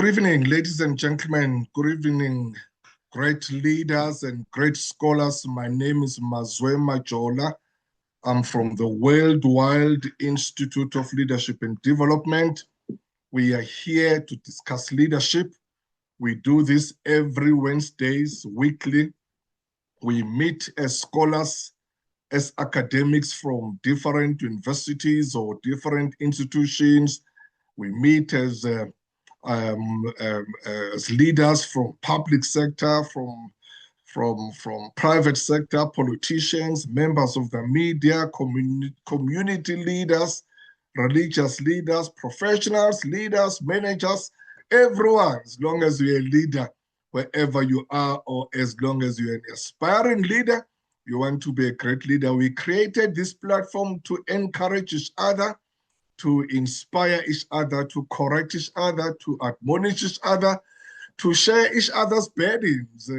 Good evening, ladies and gentlemen. Good evening, great leaders and great scholars. My name is Masiapato. I'm from the Worldwide Institute of Leadership and Development. We are here to discuss leadership. We do this every Wednesdays, weekly. We meet as scholars, as academics from different universities or different institutions. We meet as leaders from public sector, from private sector, politicians, members of the media, community leaders, religious leaders, professionals, leaders, managers, everyone, as long as you're a leader, wherever you are, or as long as you're an aspiring leader, you want to be a great leader. We created this platform to encourage each other, to inspire each other, to correct each other, to admonish each other, to share each other's burdens,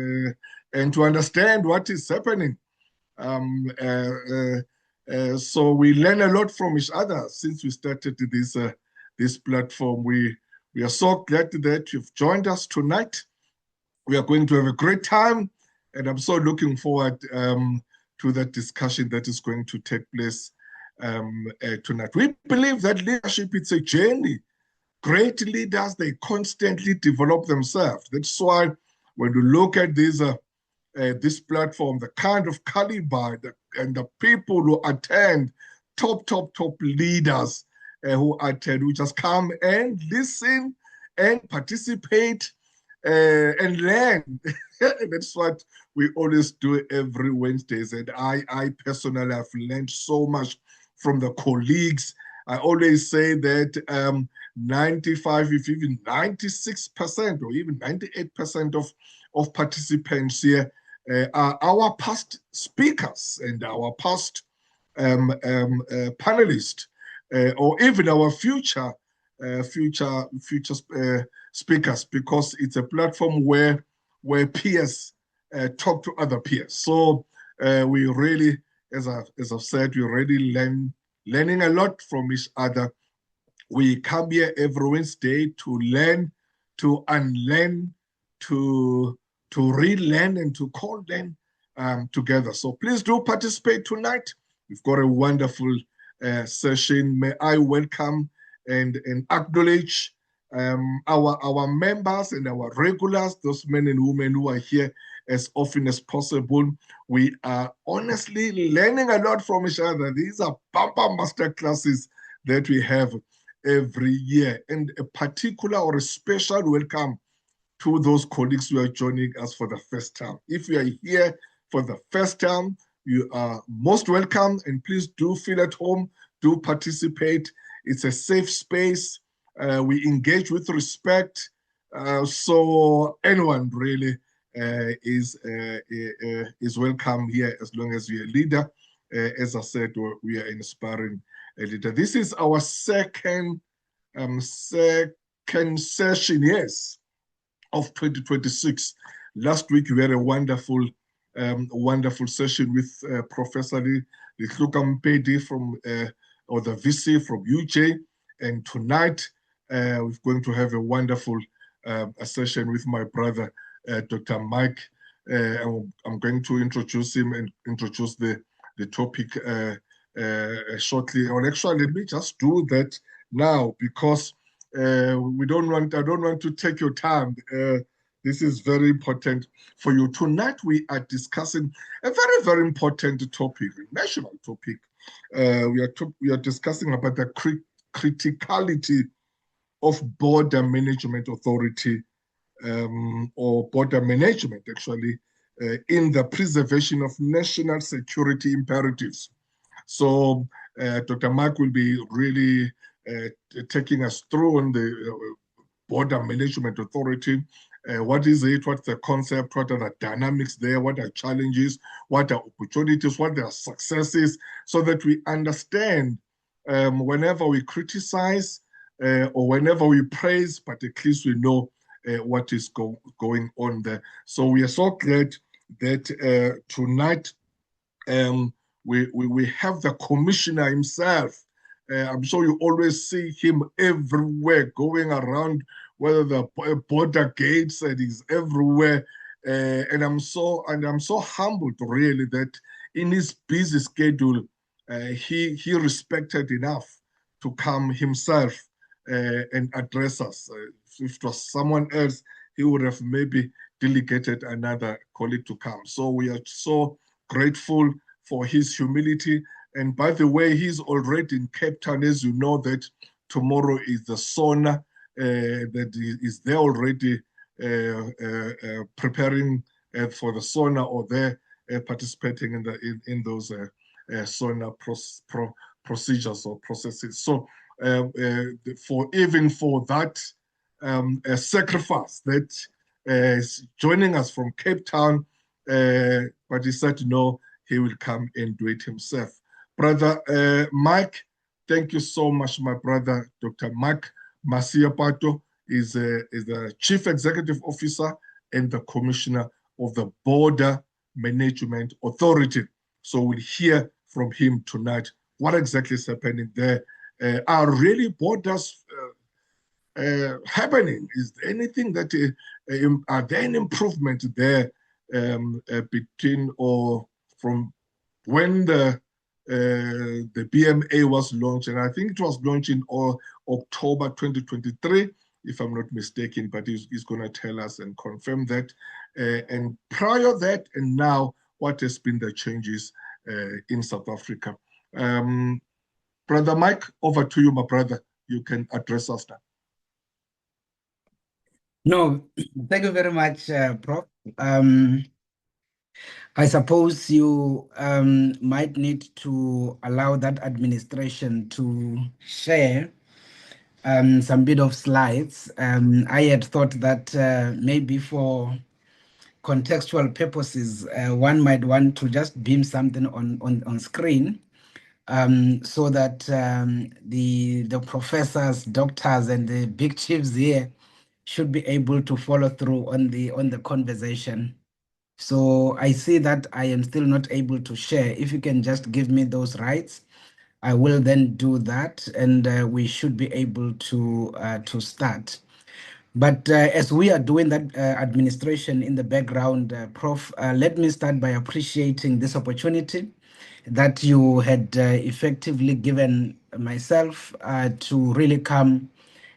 and to understand what is happening. So we learn a lot from each other since we started this platform. We are so glad that you've joined us tonight. We are going to have a great time, and I'm so looking forward to that discussion that is going to take place tonight. We believe that leadership, it's a journey. Great leaders, they constantly develop themselves. That's why when you look at this platform, the kind of caliber and the people who attend, top leaders who attend, who just come and listen and participate and learn. That's what we always do every Wednesdays. And I personally have learned so much from the colleagues. I always say that 95, if even 96% or even 98% of participants here are our past speakers and our past panelists, or even our future speakers, because it's a platform where peers talk to other peers. So we really, as I've said, we're really learning a lot from each other. We come here every Wednesday to learn, to unlearn, to relearn, and to call them together. So please do participate tonight. We've got a wonderful session. May I welcome and acknowledge our members and our regulars, those men and women who are here as often as possible. We are honestly learning a lot from each other. These are bumper master classes that we have every year, and a particular or a special welcome to those colleagues who are joining us for the first time. If you are here for the first time, you are most welcome, and please do feel at home, do participate. It's a safe space. We engage with respect. So anyone really is welcome here, as long as you're a leader. As I said, we are inspiring a leader. This is our second session, yes, of 2026. Last week we had a wonderful session with Professor Mpedi from or the VC from UJ, and tonight we're going to have a wonderful session with my brother Dr. Mike. I'm going to introduce him and introduce the topic shortly. Or actually, let me just do that now, because I don't want to take your time. This is very important for you. Tonight we are discussing a very important topic, a national topic. We are discussing about the criticality of border management authority, or border management, actually, in the preservation of national security imperatives. So Dr. Mark will be really taking us through on the border management authority. What is it? What's the concept? What are the dynamics there? What are challenges? What are opportunities? What are successes? So that we understand whenever we criticize or whenever we praise, but at least we know what is going on there. So we are so glad that tonight we have the commissioner himself. I'm sure you always see him everywhere, going around whether the border gates, and he's everywhere. And I'm so humbled really that in his busy schedule, he respected enough to come himself and address us. If it was someone else, he would have maybe delegated another colleague to come. So we are so grateful for his humility. And by the way, he's already in Cape Town, as you know that tomorrow is the SONA that is there already preparing for the SONA, or there participating in those SONA procedures or processes. So for even for that sacrifice that is joining us from Cape Town, but he said no, he will come and do it himself. Brother Mike, thank you so much, my brother, Dr. Mike Masiapato is the Chief Executive Officer and the Commissioner of the Border Management Authority. So we'll hear from him tonight what exactly is happening there. Are really borders happening? Is there anything that are there an improvement there between or from when the BMA was launched, and I think it was launched in October 2023, if I'm not mistaken, but he's going to tell us and confirm that. And prior that and now, what has been the changes in South Africa? Brother Mike, over to you, my brother. You can address us now. No, thank you very much, Prof. I suppose you might need to allow that administration to share some bit of slides. I had thought that maybe for contextual purposes, one might want to just beam something on screen so that the professors, doctors, and the big chiefs here should be able to follow through on the conversation. So I see that I am still not able to share. If you can just give me those rights, I will then do that, and we should be able to start. But as we are doing that administration in the background, Prof, let me start by appreciating this opportunity that you had effectively given myself to really come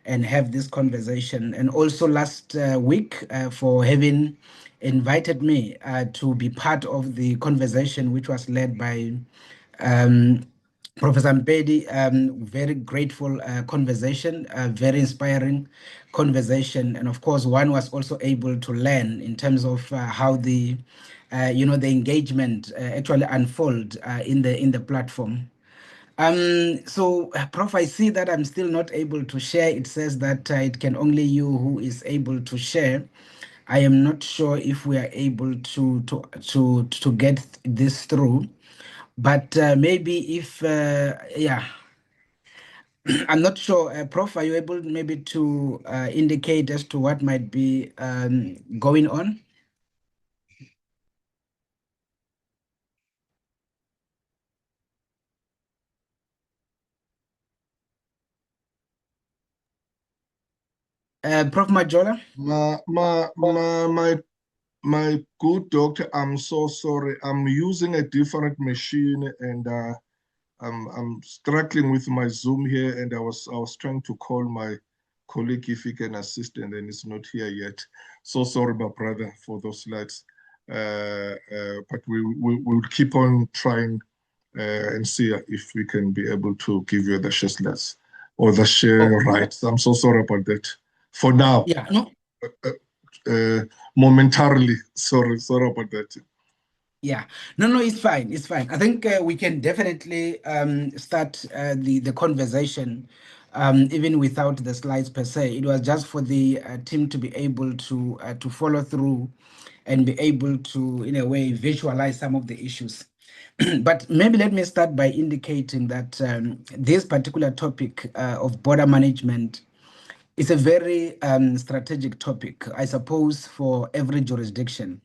and have this conversation. And also last week for having invited me to be part of the conversation, which was led by um, Professor Mpedi. Very grateful conversation, very inspiring conversation. And of course, one was also able to learn in terms of how the the engagement actually unfold in the platform. So, Prof, I see that I'm still not able to share. It says that it can only you who is able to share. I am not sure if we are able to get this through, but maybe if yeah, I'm not sure. Prof, are you able maybe to indicate as to what might be going on? Prof Majola? My good doctor, I'm so sorry. I'm using a different machine, and I'm struggling with my Zoom here, and I was trying to call my colleague if he can assist, and then he's not here yet. So sorry, my brother, for those slides. But we will keep on trying and see if we can be able to give you the share slides or the share Oh, rights. I'm so sorry about that. For now, yeah, no, uh, momentarily, sorry about that. yeah, no, it's fine. It's fine. I think we can definitely start the conversation even without the slides per se. It was just for the team to be able to follow through and be able to, in a way, visualize some of the issues. But maybe let me start by indicating that this particular topic of border management is a very strategic topic, I suppose, for every jurisdiction.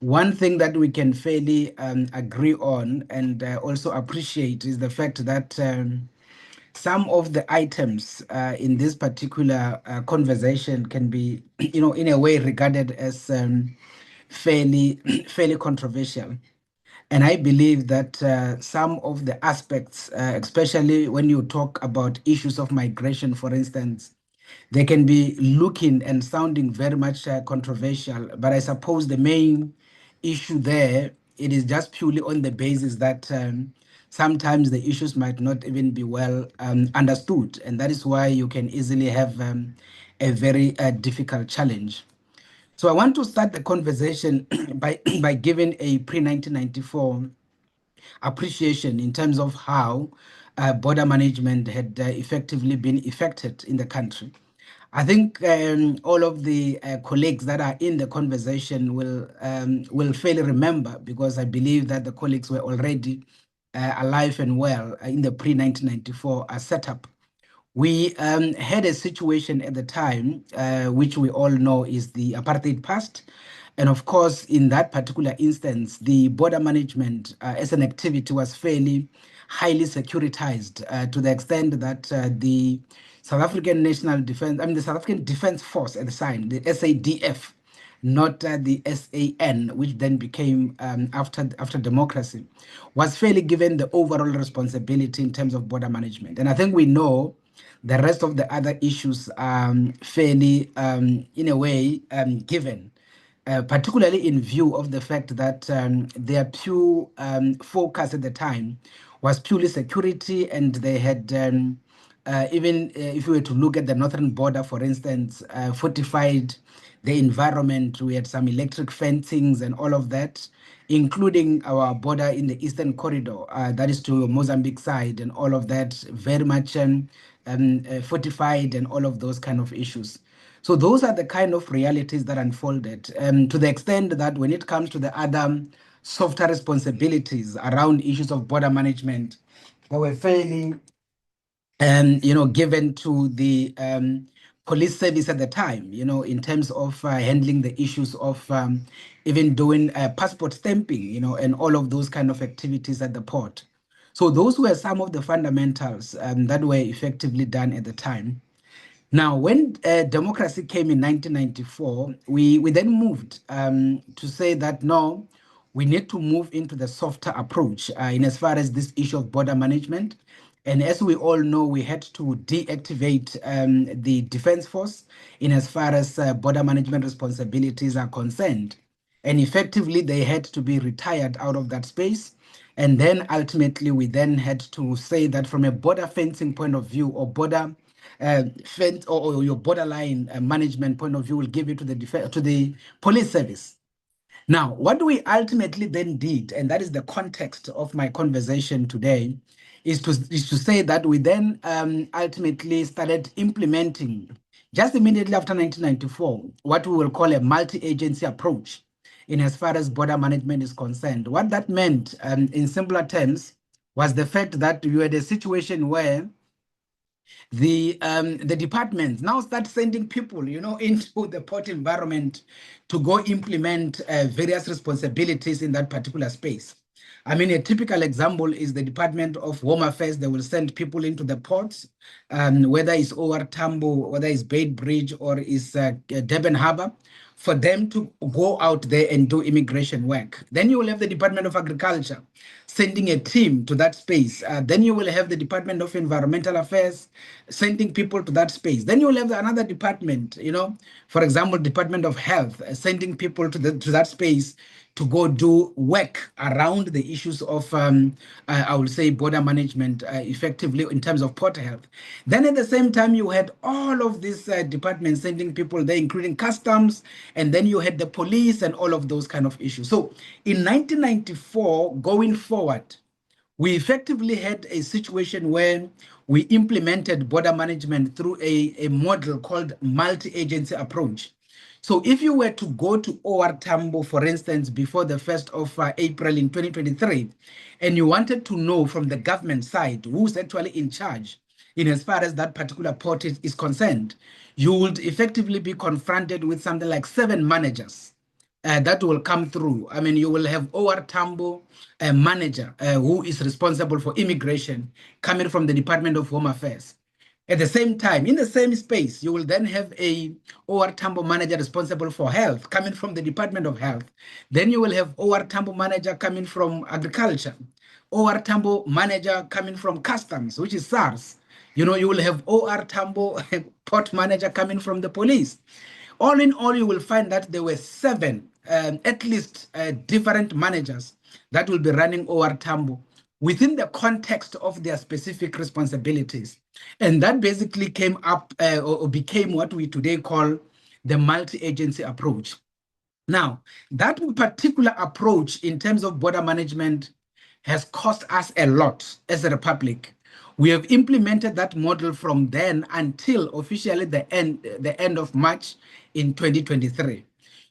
One thing that we can fairly agree on and also appreciate is the fact that some of the items in this particular conversation can be, in a way regarded as fairly, fairly controversial. And I believe that some of the aspects, especially when you talk about issues of migration, for instance, they can be looking and sounding very much controversial. But I suppose the main issue there, it is just purely on the basis that sometimes the issues might not even be well understood. And that is why you can easily have a very difficult challenge. So I want to start the conversation by giving a pre-1994 appreciation in terms of how border management had effectively been effected in the country. I think all of the colleagues that are in the conversation will fairly remember, because I believe that the colleagues were already alive and well in the pre-1994 setup. We had a situation at the time, which we all know is the apartheid past. And of course, in that particular instance, the border management as an activity was fairly highly securitized to the extent that the South African National Defense, the South African Defense Force at the time, the SADF, not the SAN, which then became after democracy, was fairly given the overall responsibility in terms of border management. And I think we know the rest of the other issues fairly, in a way, given. Particularly in view of the fact that their pure focus at the time was purely security, and they had even if we were to look at the northern border, for instance, fortified the environment. We had some electric fencings and all of that, including our border in the eastern corridor, that is to Mozambique side, and all of that very much fortified, and all of those kind of issues. So those are the kind of realities that unfolded, to the extent that when it comes to the other softer responsibilities around issues of border management, they were fairly given to the police service at the time, in terms of handling the issues of even doing passport stamping, and all of those kind of activities at the port. So those were some of the fundamentals that were effectively done at the time. Now, when democracy came in 1994, we then moved to say that no, we need to move into the softer approach in as far as this issue of border management. And as we all know, we had to deactivate the Defense Force in as far as border management responsibilities are concerned. And effectively, they had to be retired out of that space. And then ultimately, we then had to say that from a border fencing point of view, or border fence, or your borderline management point of view, will give it to the police service. Now, what we ultimately then did, and that is the context of my conversation today, is to say that we then ultimately started implementing, just immediately after 1994, what we will call a multi-agency approach in as far as border management is concerned. What that meant, in simpler terms, was the fact that you had a situation where the departments now start sending people, into the port environment to go implement various responsibilities in that particular space. I mean, a typical example is the Department of Home Affairs. They will send people into the ports, whether it's OR Tambo, whether it's Bait Bridge, or it's Durban Harbour, for them to go out there and do immigration work. Then you will have the Department of Agriculture sending a team to that space. Then you will have the Department of Environmental Affairs sending people to that space. Then you will have another department, for example, Department of Health sending people to that space to go do work around the issues of, I would say, border management effectively in terms of port health. Then at the same time, you had all of these departments sending people there, including customs, and then you had the police and all of those kind of issues. So in 1994, going forward, we effectively had a situation where we implemented border management through a model called multi-agency approach. So if you were to go to OR Tambo, for instance, before the 1st of April in 2023, and you wanted to know from the government side who's actually in charge in as far as that particular port is concerned, you would effectively be confronted with something like 7 managers that will come through. I mean, you will have OR Tambo, a manager who is responsible for immigration coming from the Department of Home Affairs. At the same time, in the same space, you will then have a OR Tambo manager responsible for health coming from the Department of Health. Then you will have OR Tambo manager coming from agriculture, OR Tambo manager coming from customs, which is SARS. You know, you will have OR Tambo port manager coming from the police. All in all, you will find that there were seven, at least different managers that will be running OR Tambo within the context of their specific responsibilities. And that basically came up or became what we today call the multi-agency approach. Now, that particular approach in terms of border management has cost us a lot as a republic. We have implemented that model from then until officially the end of March in 2023.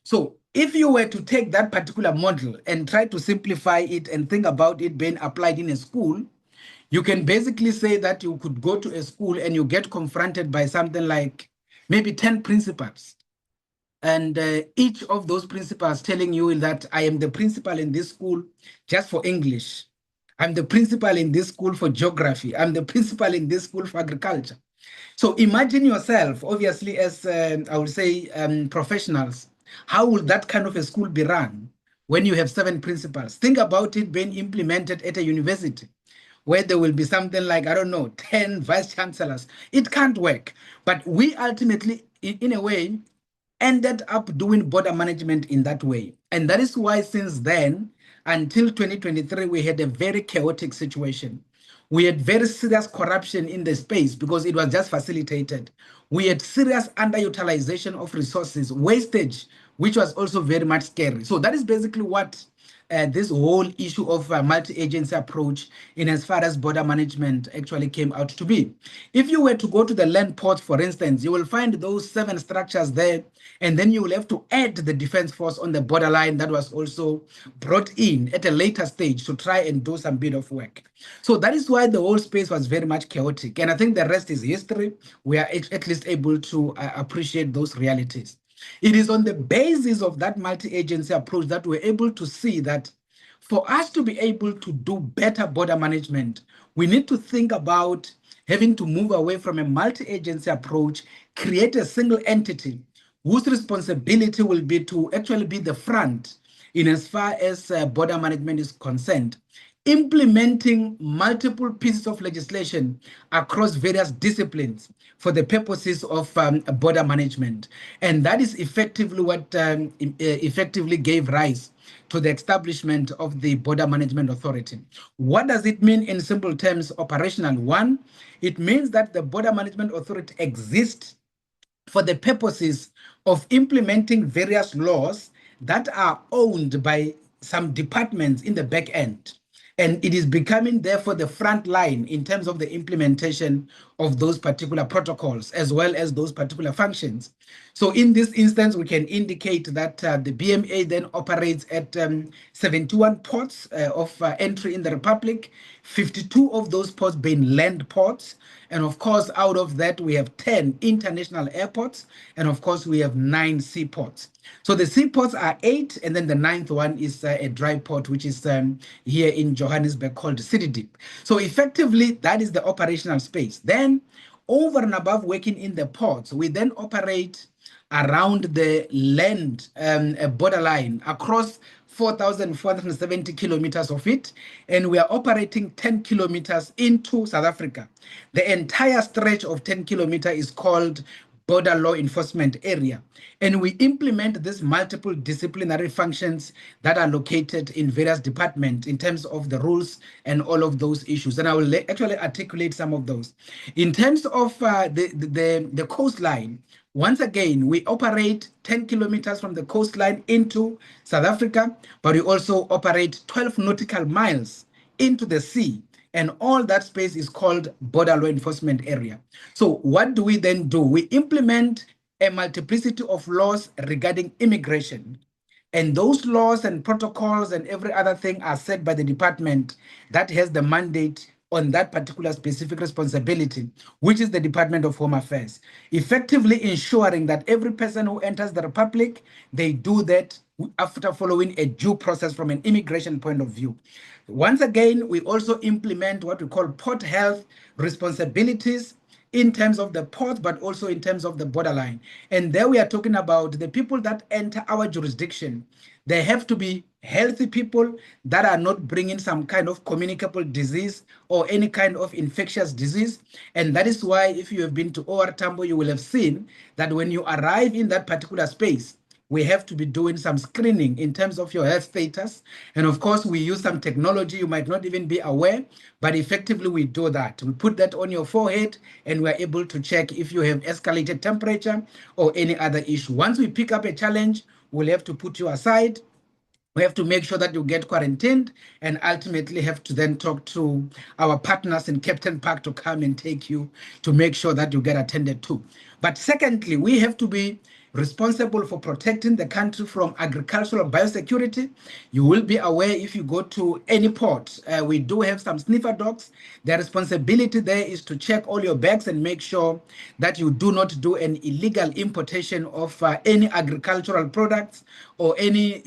So if you were to take that particular model and try to simplify it and think about it being applied in a school, you can basically say that you could go to a school and you get confronted by something like maybe 10 principals. And each of those principals telling you that I am the principal in this school just for English. I'm the principal in this school for geography. I'm the principal in this school for agriculture. So imagine yourself, obviously, as I would say, professionals, how will that kind of a school be run when you have seven principals? Think about it being implemented at a university where there will be something like, I don't know, 10 vice chancellors. It can't work. But we ultimately, in a way, ended up doing border management in that way. And that is why since then, until 2023, we had a very chaotic situation. We had very serious corruption in the space because it was just facilitated. We had serious underutilization of resources, wastage, which was also very much scary. So that is basically what this whole issue of multi-agency approach in as far as border management actually came out to be. If you were to go to the land ports, for instance, you will find those seven structures there, and then you will have to add the defense force on the borderline that was also brought in at a later stage to try and do some bit of work. So that is why the whole space was very much chaotic. And I think the rest is history. We are at least able to appreciate those realities. It is on the basis of that multi-agency approach that we're able to see that for us to be able to do better border management, we need to think about having to move away from a multi-agency approach, create a single entity whose responsibility will be to actually be the front in as far as border management is concerned, implementing multiple pieces of legislation across various disciplines for the purposes of border management. And that is effectively what effectively gave rise to the establishment of the Border Management Authority. What does it mean in simple terms, operational? One, it means that the Border Management Authority exists for the purposes of implementing various laws that are owned by some departments in the back end. And it is becoming, therefore, the front line in terms of the implementation of those particular protocols, as well as those particular functions. So in this instance, we can indicate that the BMA then operates at 71 ports of entry in the Republic, 52 of those ports being land ports. And of course, out of that, we have 10 international airports. And of course, we have 9 seaports. So the seaports are 8, and then the 9th one is a dry port, which is here in Johannesburg called City Deep. So effectively, that is the operational space. Then, over and above working in the ports, we then operate around the land borderline across 4,470 kilometers of it, and we are operating 10 kilometers into South Africa. The entire stretch of 10 kilometers is called border law enforcement area. And we implement these multiple disciplinary functions that are located in various departments in terms of the rules and all of those issues. And I will actually articulate some of those. In terms of the coastline, once again, we operate 10 kilometers from the coastline into South Africa, but we also operate 12 nautical miles into the sea. And all that space is called border law enforcement area. So what do we then do? We implement a multiplicity of laws regarding immigration. And those laws and protocols and every other thing are set by the department that has the mandate on that particular specific responsibility, which is the Department of Home Affairs, effectively ensuring that every person who enters the Republic, they do that after following a due process from an immigration point of view. Once again, we also implement what we call port health responsibilities in terms of the port, but also in terms of the borderline. And there we are talking about the people that enter our jurisdiction. They have to be healthy people that are not bringing some kind of communicable disease or any kind of infectious disease. And that is why if you have been to OR Tambo, you will have seen that when you arrive in that particular space, we have to be doing some screening in terms of your health status. And of course, we use some technology you might not even be aware, but effectively we do that. We put that on your forehead and we're able to check if you have escalated temperature or any other issue. Once we pick up a challenge, we'll have to put you aside. We have to make sure that you get quarantined and ultimately have to then talk to our partners in Captain Park to come and take you to make sure that you get attended to. But secondly, we have to be responsible for protecting the country from agricultural biosecurity. You will be aware if you go to any port, we do have some sniffer dogs. Their responsibility there is to check all your bags and make sure that you do not do an illegal importation of any agricultural products or any,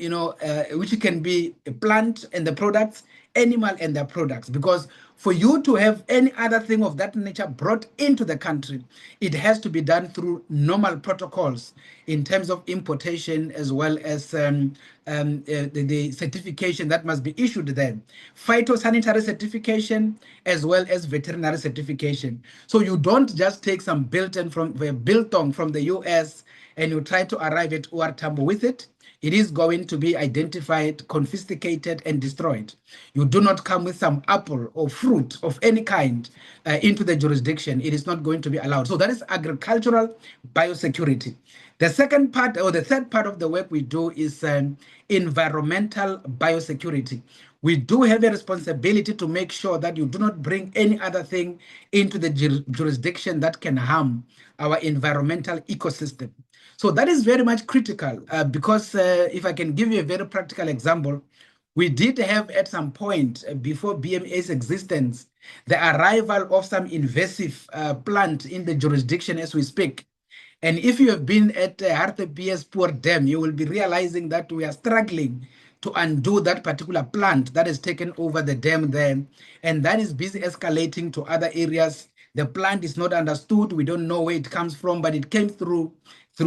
which can be a plant and the products, animal and their products. Because for you to have any other thing of that nature brought into the country, it has to be done through normal protocols in terms of importation, as well as the certification that must be issued there. Phytosanitary certification, as well as veterinary certification. So you don't just take some biltong from the US and you try to arrive at OR Tambo with it. It is going to be identified, confiscated, and destroyed. You do not come with some apple or fruit of any kind into the jurisdiction. It is not going to be allowed. So that is agricultural biosecurity. The second part, or the third part of the work we do, is environmental biosecurity. We do have a responsibility to make sure that you do not bring any other thing into the jurisdiction that can harm our environmental ecosystem. So that is very much critical because if I can give you a very practical example, we did have at some point before BMA's existence, the arrival of some invasive plant in the jurisdiction as we speak. And if you have been at Hartebees Poor Dam, you will be realizing that we are struggling to undo that particular plant that has taken over the dam there. And that is busy escalating to other areas. The plant is not understood. We don't know where it comes from, but it came through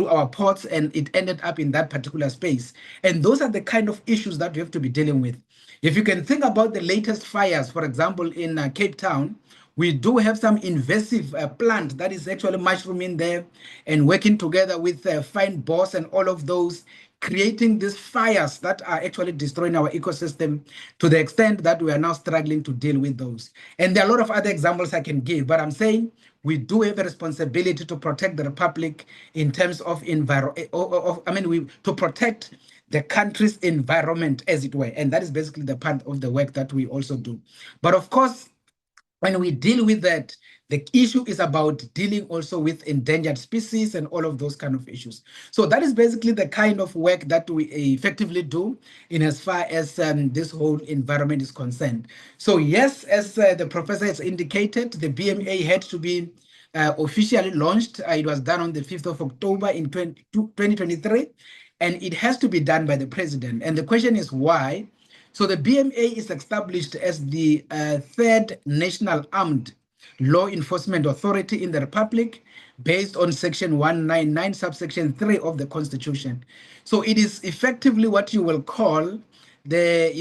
our ports and it ended up in that particular space. And those are the kind of issues that we have to be dealing with. If you can think about the latest fires, for example, in Cape Town, we do have some invasive plant that is actually mushrooming there and working together with Fine Boss and all of those, creating these fires that are actually destroying our ecosystem to the extent that we are now struggling to deal with those. And there are a lot of other examples I can give, but I'm saying we do have a responsibility to protect the Republic in terms of to protect the country's environment, as it were. And that is basically the part of the work that we also do. But of course, when we deal with that, the issue is about dealing also with endangered species and all of those kind of issues. So that is basically the kind of work that we effectively do in as far as this whole environment is concerned. So yes, as the professor has indicated, the BMA had to be officially launched. It was done on the 5th of October in 2023, and it has to be done by the president. And the question is why? So the BMA is established as the third national armed law enforcement authority in the Republic based on Section 199, subsection 3 of the Constitution. So it is effectively what you will call the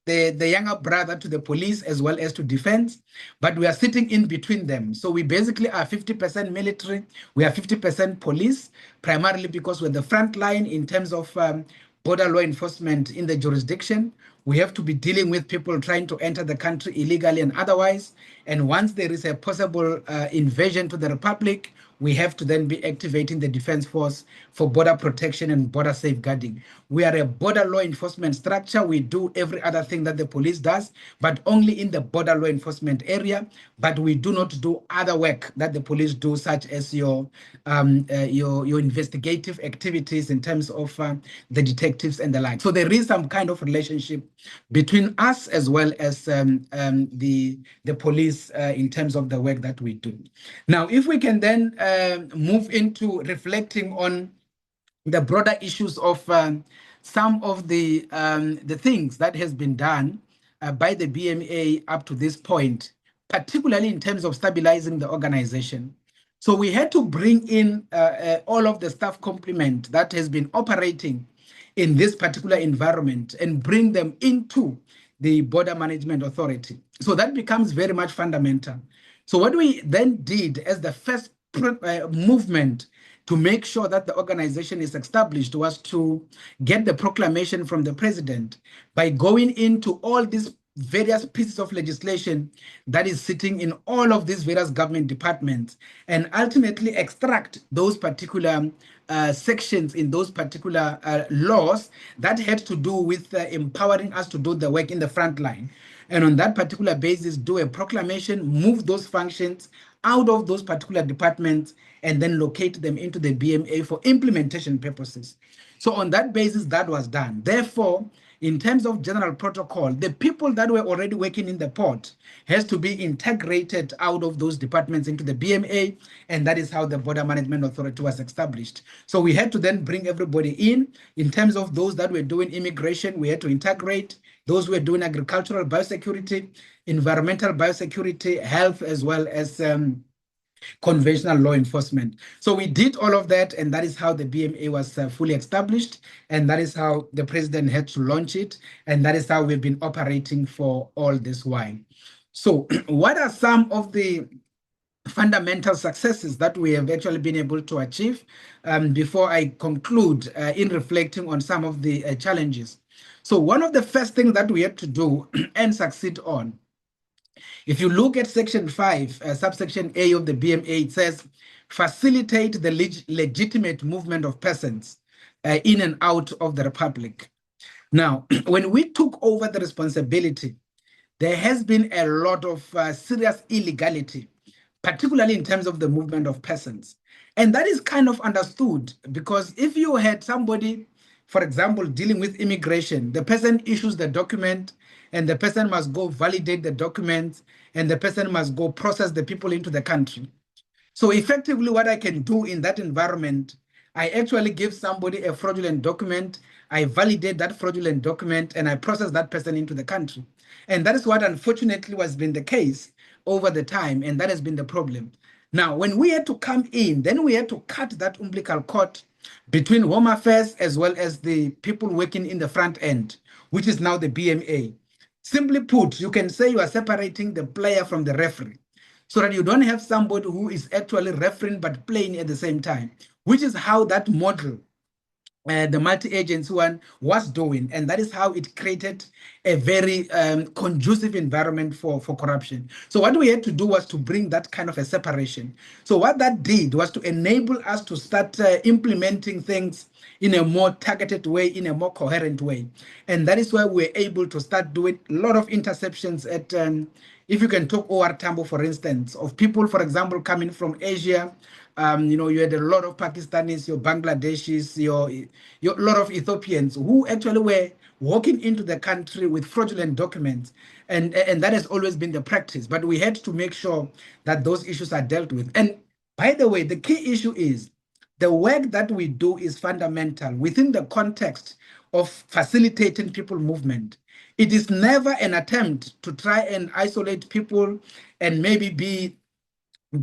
younger brother to the police as well as to defense, but we are sitting in between them. So we basically are 50% military, we are 50% police, primarily because we're the front line in terms of border law enforcement in the jurisdiction. We have to be dealing with people trying to enter the country illegally and otherwise. And once there is a possible invasion to the Republic, we have to then be activating the Defense Force for border protection and border safeguarding. We are a border law enforcement structure. We do every other thing that the police does, but only in the border law enforcement area. But we do not do other work that the police do, such as your investigative activities in terms of the detectives and the like. So there is some kind of relationship between us as well as the police in terms of the work that we do. Now, if we can then move into reflecting on the broader issues of some of the things that has been done by the BMA up to this point, particularly in terms of stabilizing the organization. So we had to bring in all of the staff complement that has been operating in this particular environment and bring them into the Border Management Authority. So that becomes very much fundamental. So what we then did as the first movement to make sure that the organization is established was to get the proclamation from the president by going into all these various pieces of legislation that is sitting in all of these various government departments and ultimately extract those particular sections in those particular laws that had to do with empowering us to do the work in the front line. And on that particular basis, do a proclamation, move those functions out of those particular departments, and then locate them into the BMA for implementation purposes. So on that basis, that was done. Therefore, in terms of general protocol, the people that were already working in the port has to be integrated out of those departments into the BMA, and that is how the Border Management Authority was established. So we had to then bring everybody in. In terms of those that were doing immigration, we had to integrate. Those who were doing agricultural biosecurity, environmental biosecurity, health, as well as conventional law enforcement. So we did all of that, and that is how the BMA was fully established, and that is how the president had to launch it, and that is how we've been operating for all this while. So what are some of the fundamental successes that we have actually been able to achieve before I conclude in reflecting on some of the challenges? So one of the first things that we had to do and succeed on, if you look at section 5, subsection A of the BMA, it says, facilitate the legitimate movement of persons in and out of the Republic. Now, when we took over the responsibility, there has been a lot of serious illegality, particularly in terms of the movement of persons. And that is kind of understood because if you had somebody, for example, dealing with immigration, the person issues the document and the person must go validate the documents and the person must go process the people into the country. So effectively what I can do in that environment, I actually give somebody a fraudulent document, I validate that fraudulent document, and I process that person into the country. And that is what unfortunately has been the case over the time, and that has been the problem. Now, when we had to come in, then we had to cut that umbilical cord between Home Affairs as well as the people working in the front end, which is now the BMA. Simply put, you can say you are separating the player from the referee, so that you don't have somebody who is actually refereeing but playing at the same time, which is how that model, the multi-agency one, was doing. And that is how it created a very conducive environment for corruption. So what we had to do was to bring that kind of a separation. So what that did was to enable us to start implementing things in a more targeted way, in a more coherent way. And that is why we're able to start doing a lot of interceptions at if you can talk OR Tambo, for instance, of people, for example, coming from Asia. You had a lot of Pakistanis, your Bangladeshis, your a lot of Ethiopians who actually were walking into the country with fraudulent documents. And that has always been the practice. But we had to make sure that those issues are dealt with. And by the way, the key issue is the work that we do is fundamental within the context of facilitating people movement. It is never an attempt to try and isolate people and maybe be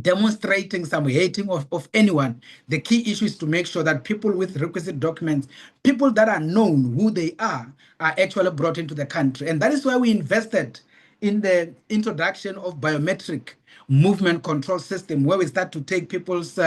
demonstrating some hating of anyone. The key issue is to make sure that people with requisite documents, people that are known who they are actually brought into the country. And that is why we invested in the introduction of biometric movement control system, where we start to take people's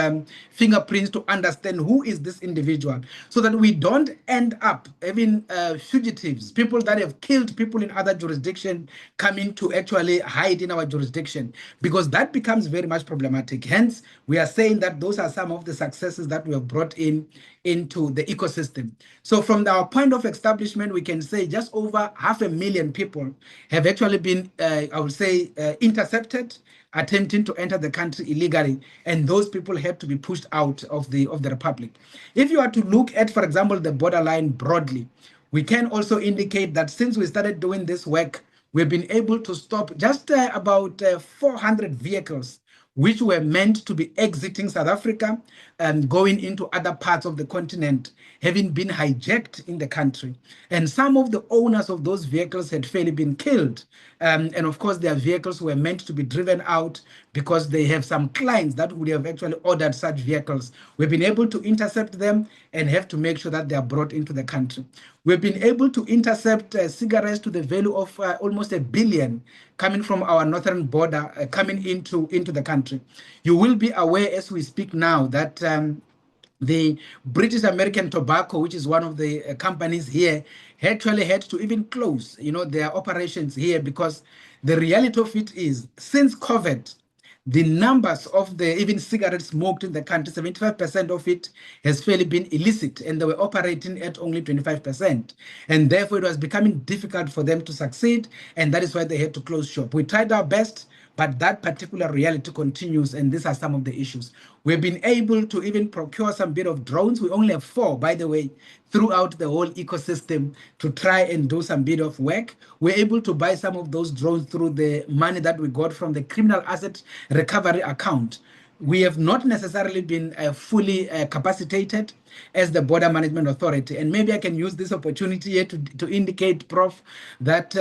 fingerprints to understand who is this individual, so that we don't end up having fugitives, people that have killed people in other jurisdictions coming to actually hide in our jurisdiction, because that becomes very much problematic. Hence, we are saying that those are some of the successes that we have brought into the ecosystem. So from our point of establishment, we can say just over 500,000 people have actually been, I would say, intercepted, attempting to enter the country illegally, and those people have to be pushed out of the Republic. If you are to look at, for example, the borderline broadly, we can also indicate that since we started doing this work, we've been able to stop just about 400 vehicles which were meant to be exiting South Africa and going into other parts of the continent, having been hijacked in the country. And some of the owners of those vehicles had fairly been killed. And of course, their vehicles were meant to be driven out because they have some clients that would have actually ordered such vehicles. We've been able to intercept them and have to make sure that they are brought into the country. We've been able to intercept cigarettes to the value of almost $1 billion coming from our northern border, coming into the country. You will be aware as we speak now that the British American Tobacco, which is one of the companies here, actually had to even close, their operations here, because the reality of it is, since COVID, the numbers of the even cigarettes smoked in the country, 75% of it has fairly been illicit, and they were operating at only 25%. And therefore, it was becoming difficult for them to succeed, and that is why they had to close shop. We tried our best, but that particular reality continues, and these are some of the issues. We've been able to even procure some bit of drones. We only have 4, by the way, throughout the whole ecosystem to try and do some bit of work. We're able to buy some of those drones through the money that we got from the criminal asset recovery account. We have not necessarily been fully capacitated as the Border Management Authority. And maybe I can use this opportunity here to indicate, Prof, that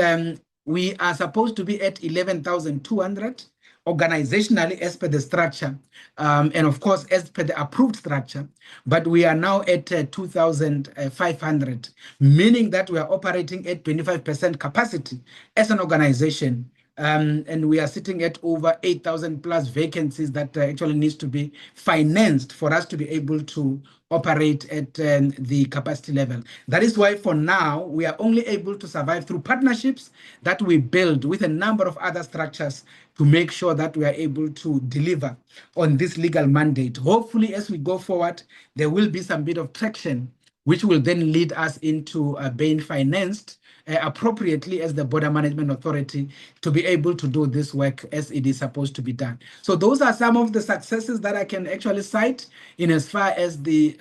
we are supposed to be at 11,200 organizationally as per the structure, and of course as per the approved structure, but we are now at 2,500, meaning that we are operating at 25% capacity as an organization. And we are sitting at over 8,000 plus vacancies that actually needs to be financed for us to be able to operate at the capacity level. That is why for now, we are only able to survive through partnerships that we build with a number of other structures to make sure that we are able to deliver on this legal mandate. Hopefully, as we go forward, there will be some bit of traction, which will then lead us into being financed appropriately as the Border Management Authority to be able to do this work as it is supposed to be done. So those are some of the successes that I can actually cite in as far as the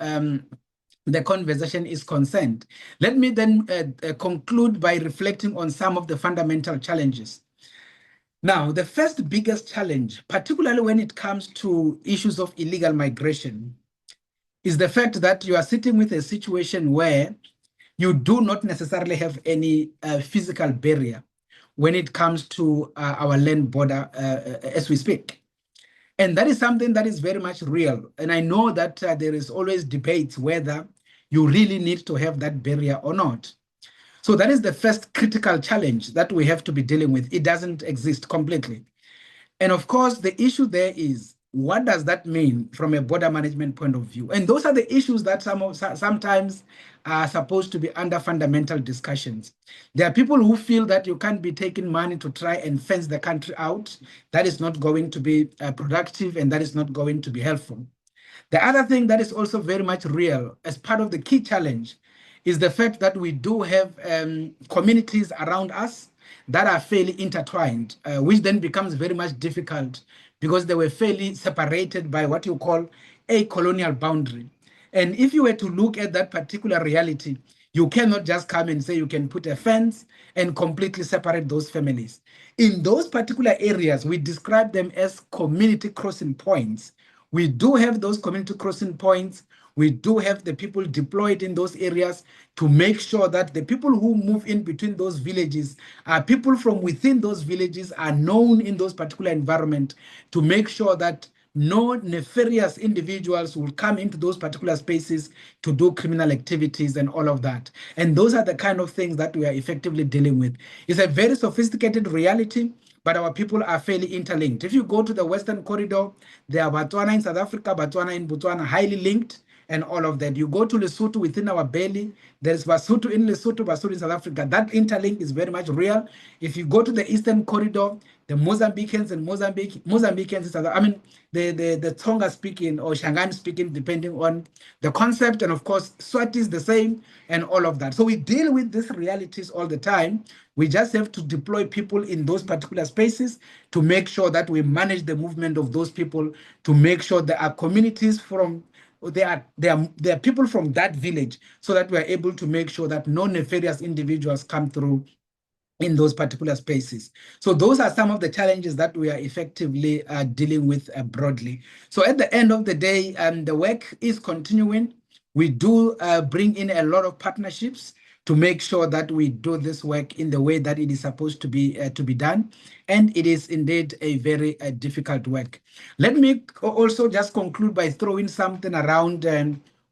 conversation is concerned. Let me then conclude by reflecting on some of the fundamental challenges. Now, the first biggest challenge, particularly when it comes to issues of illegal migration, is the fact that you are sitting with a situation where you do not necessarily have any physical barrier when it comes to our land border as we speak. And that is something that is very much real. And I know that there is always debates whether you really need to have that barrier or not. So that is the first critical challenge that we have to be dealing with. It doesn't exist completely. And of course, the issue there is, what does that mean from a border management point of view? And those are the issues that sometimes are supposed to be under fundamental discussions. There are people who feel that you can't be taking money to try and fence the country out. That is not going to be productive, and that is not going to be helpful. The other thing that is also very much real as part of the key challenge is the fact that we do have communities around us that are fairly intertwined, which then becomes very much difficult because they were fairly separated by what you call a colonial boundary. And if you were to look at that particular reality, you cannot just come and say you can put a fence and completely separate those families. In those particular areas, we describe them as community crossing points. We do have those community crossing points. We do have the people deployed in those areas to make sure that the people who move in between those villages are people from within those villages, are known in those particular environment, to make sure that no nefarious individuals will come into those particular spaces to do criminal activities and all of that. And those are the kind of things that we are effectively dealing with. It's a very sophisticated reality, but our people are fairly interlinked. If you go to the Western Corridor, there are Botswana in South Africa, Botswana in Botswana, highly linked, and all of that. You go to Lesotho within our belly, there's Basotho in Lesotho, Basotho in South Africa. That interlink is very much real. If you go to the Eastern Corridor, the Mozambicans and Mozambicans in South Africa, I mean, the Tonga speaking or Shangaan speaking, depending on the concept. And of course, Swati is the same and all of that. So we deal with these realities all the time. We just have to deploy people in those particular spaces to make sure that we manage the movement of those people, to make sure there are communities from there are people from that village, so that we are able to make sure that no nefarious individuals come through in those particular spaces. So those are some of the challenges that we are effectively dealing with broadly. So at the end of the day, the work is continuing. We do bring in a lot of partnerships to make sure that we do this work in the way that it is supposed to be done. And it is indeed a very difficult work. Let me also just conclude by throwing something around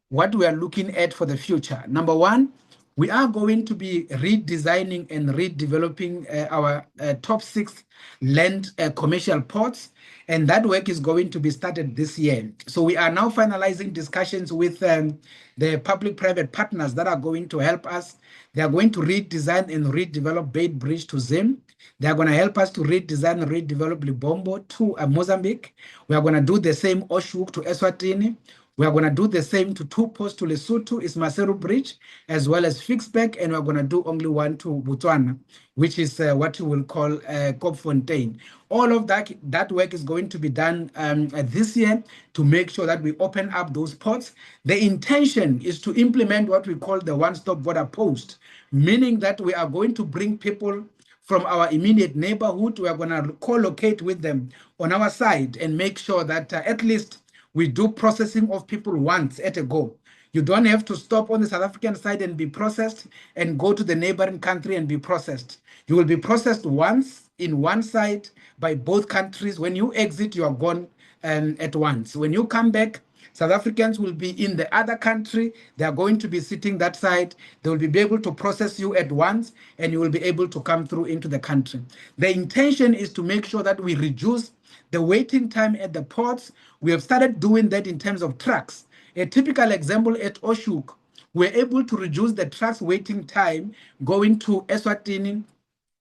what we are looking at for the future. Number one, we are going to be redesigning and redeveloping our top 6 land commercial ports, and that work is going to be started this year. So we are now finalizing discussions with the public-private partners that are going to help us. They are going to redesign and redevelop Beit Bridge to Zim. They are going to help us to redesign and redevelop Libombo to Mozambique. We are going to do the same Oshuk to Eswatini. We are going to do the same to 2 posts to Lesotho, is Maseru Bridge, as well as Fixback, and we're going to do only one to Botswana, which is what we will call Kopfontein. All of that work is going to be done this year to make sure that we open up those ports. The intention is to implement what we call the one-stop border post, meaning that we are going to bring people from our immediate neighborhood. We are going to co-locate with them on our side and make sure that at least we do processing of people once at a go. You don't have to stop on the South African side and be processed and go to the neighboring country and be processed. You will be processed once in one side by both countries. When you exit, you are gone at once. When you come back, South Africans will be in the other country. They are going to be sitting that side. They will be able to process you at once, and you will be able to come through into the country. The intention is to make sure that we reduce the waiting time at the ports. We have started doing that in terms of trucks. A typical example at Oshuk, we're able to reduce the trucks waiting time going to Eswatini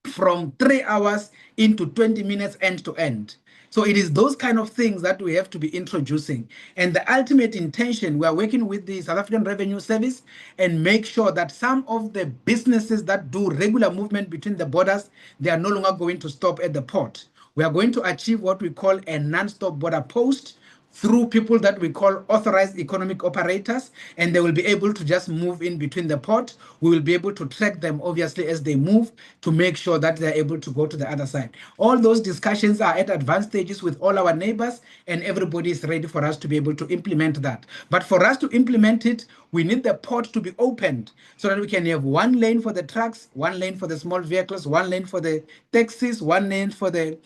from 3 hours into 20 minutes end to end. So it is those kind of things that we have to be introducing. And the ultimate intention, we are working with the South African Revenue Service and make sure that some of the businesses that do regular movement between the borders, they are no longer going to stop at the port. We are going to achieve what we call a non-stop border post through people that we call authorized economic operators, and they will be able to just move in between the port. We will be able to track them, obviously, as they move to make sure that they're able to go to the other side. All those discussions are at advanced stages with all our neighbors, and everybody is ready for us to be able to implement that. But for us to implement it, we need the port to be opened so that we can have one lane for the trucks, one lane for the small vehicles, one lane for the taxis, one lane for the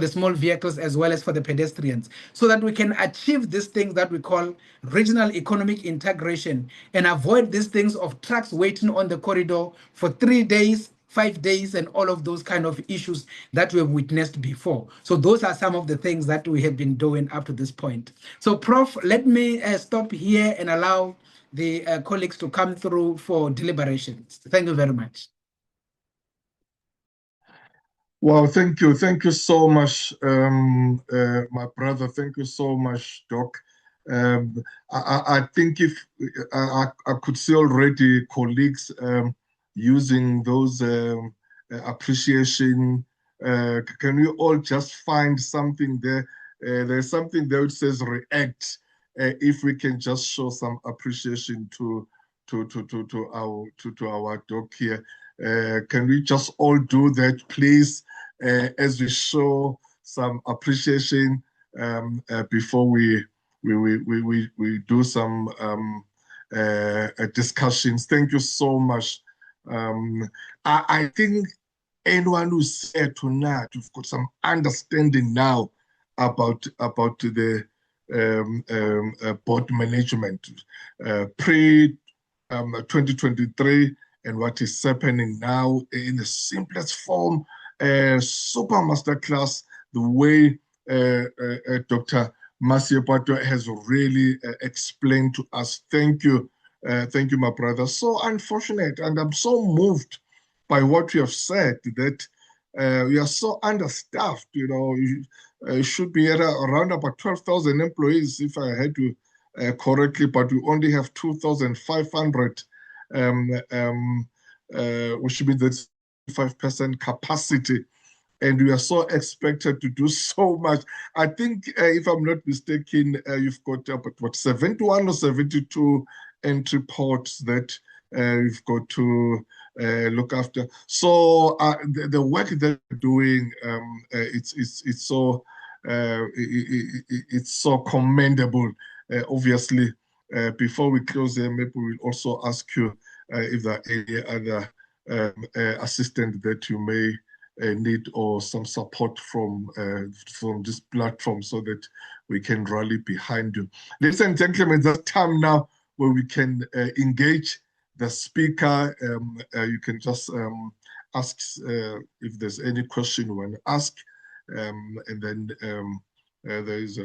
small vehicles, as well as for the pedestrians, so that we can achieve these things that we call regional economic integration and avoid these things of trucks waiting on the corridor for 3 days, 5 days, and all of those kind of issues that we have witnessed before. So those are some of the things that we have been doing up to this point. So Prof, let me stop here and allow the colleagues to come through for deliberations. Thank you very much. Well, thank you. Thank you so much, my brother. Thank you so much, Doc. I think if I could see already colleagues using those appreciation. Can we all just find something there? There's something there which says react. If we can just show some appreciation to our doc here. Can we just all do that, please, as we show some appreciation before we do some discussions. Thank you so much. I think anyone who's here tonight, we've got some understanding now about the board management pre 2023 and what is happening now in the simplest form, super masterclass, the way Dr. Masiapato has really explained to us. Thank you, my brother. So unfortunate, and I'm so moved by what you have said that we are so understaffed. You know, you should be at around about 12,000 employees, if I had to correctly, but we only have 2,500, which means that's 5% capacity. And we are so expected to do so much. I think, if I'm not mistaken, you've got about, what, 71 or 72 entry ports that you've got to look after. So the work that we're doing, it's so it's so commendable. Obviously, before we close here, maybe we'll also ask you if there are any other assistance that you may need or some support from this platform so that we can rally behind you. Ladies and gentlemen, it's time now where we can engage the speaker. You can just ask if there's any question you want to ask, and then there's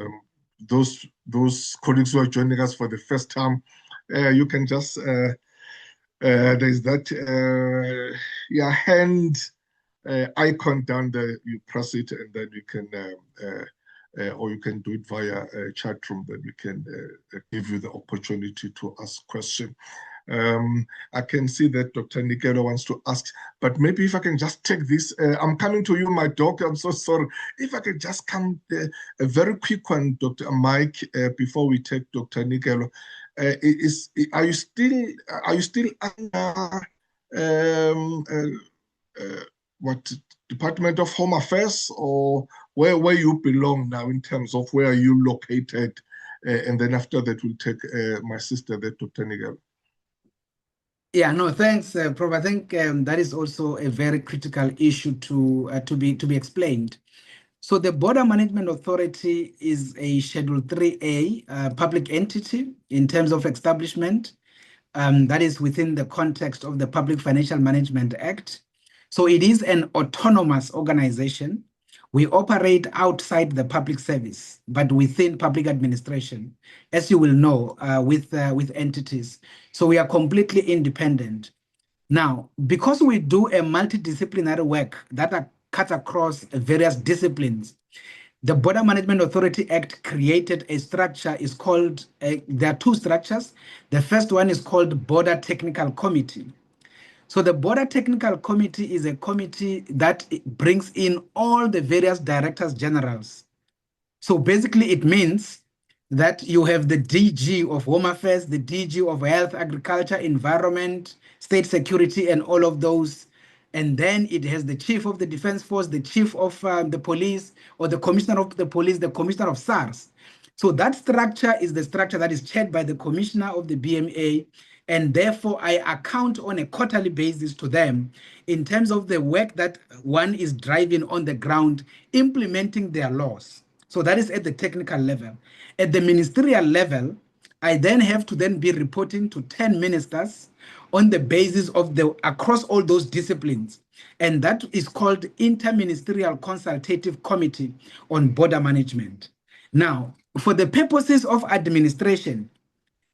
those colleagues who are joining us for the first time. You can just there's that hand icon down there. You press it, and then you can. Or you can do it via a chat room, then we can give you the opportunity to ask questions. I can see that Dr. Nikelo wants to ask, but maybe if I can just take this. I'm coming to you, my doc. I'm so sorry. If I can just come a very quick one, Dr. Mike, before we take Dr. Nikelo. Are you still under what Department of Home Affairs, or where you belong now in terms of where are you located? And then after that, we'll take my sister there, Dr. Nigel. Yeah, no, thanks, Prof. I think that is also a very critical issue to be explained. So the Border Management Authority is a Schedule 3A public entity in terms of establishment. That is within the context of the Public Financial Management Act. So it is an autonomous organization. We operate outside the public service, but within public administration, as you will know, with entities. So we are completely independent. Now, because we do a multidisciplinary work that cuts across various disciplines, the Border Management Authority Act created a structure. Is called there are two structures. The first one is called Border Technical Committee. So the Border Technical Committee is a committee that brings in all the various directors generals. So basically it means that you have the DG of Home Affairs, the DG of Health, Agriculture, Environment, State Security, and all of those. And then it has the Chief of the Defense Force, the Chief of the Police, or the Commissioner of the Police, the Commissioner of SARS. So that structure is the structure that is chaired by the Commissioner of the BMA, and therefore I account on a quarterly basis to them in terms of the work that one is driving on the ground, implementing their laws. So that is at the technical level. At the ministerial level, I then have to then be reporting to 10 ministers on the basis of across all those disciplines. And that is called Interministerial Consultative Committee on Border Management. Now, for the purposes of administration,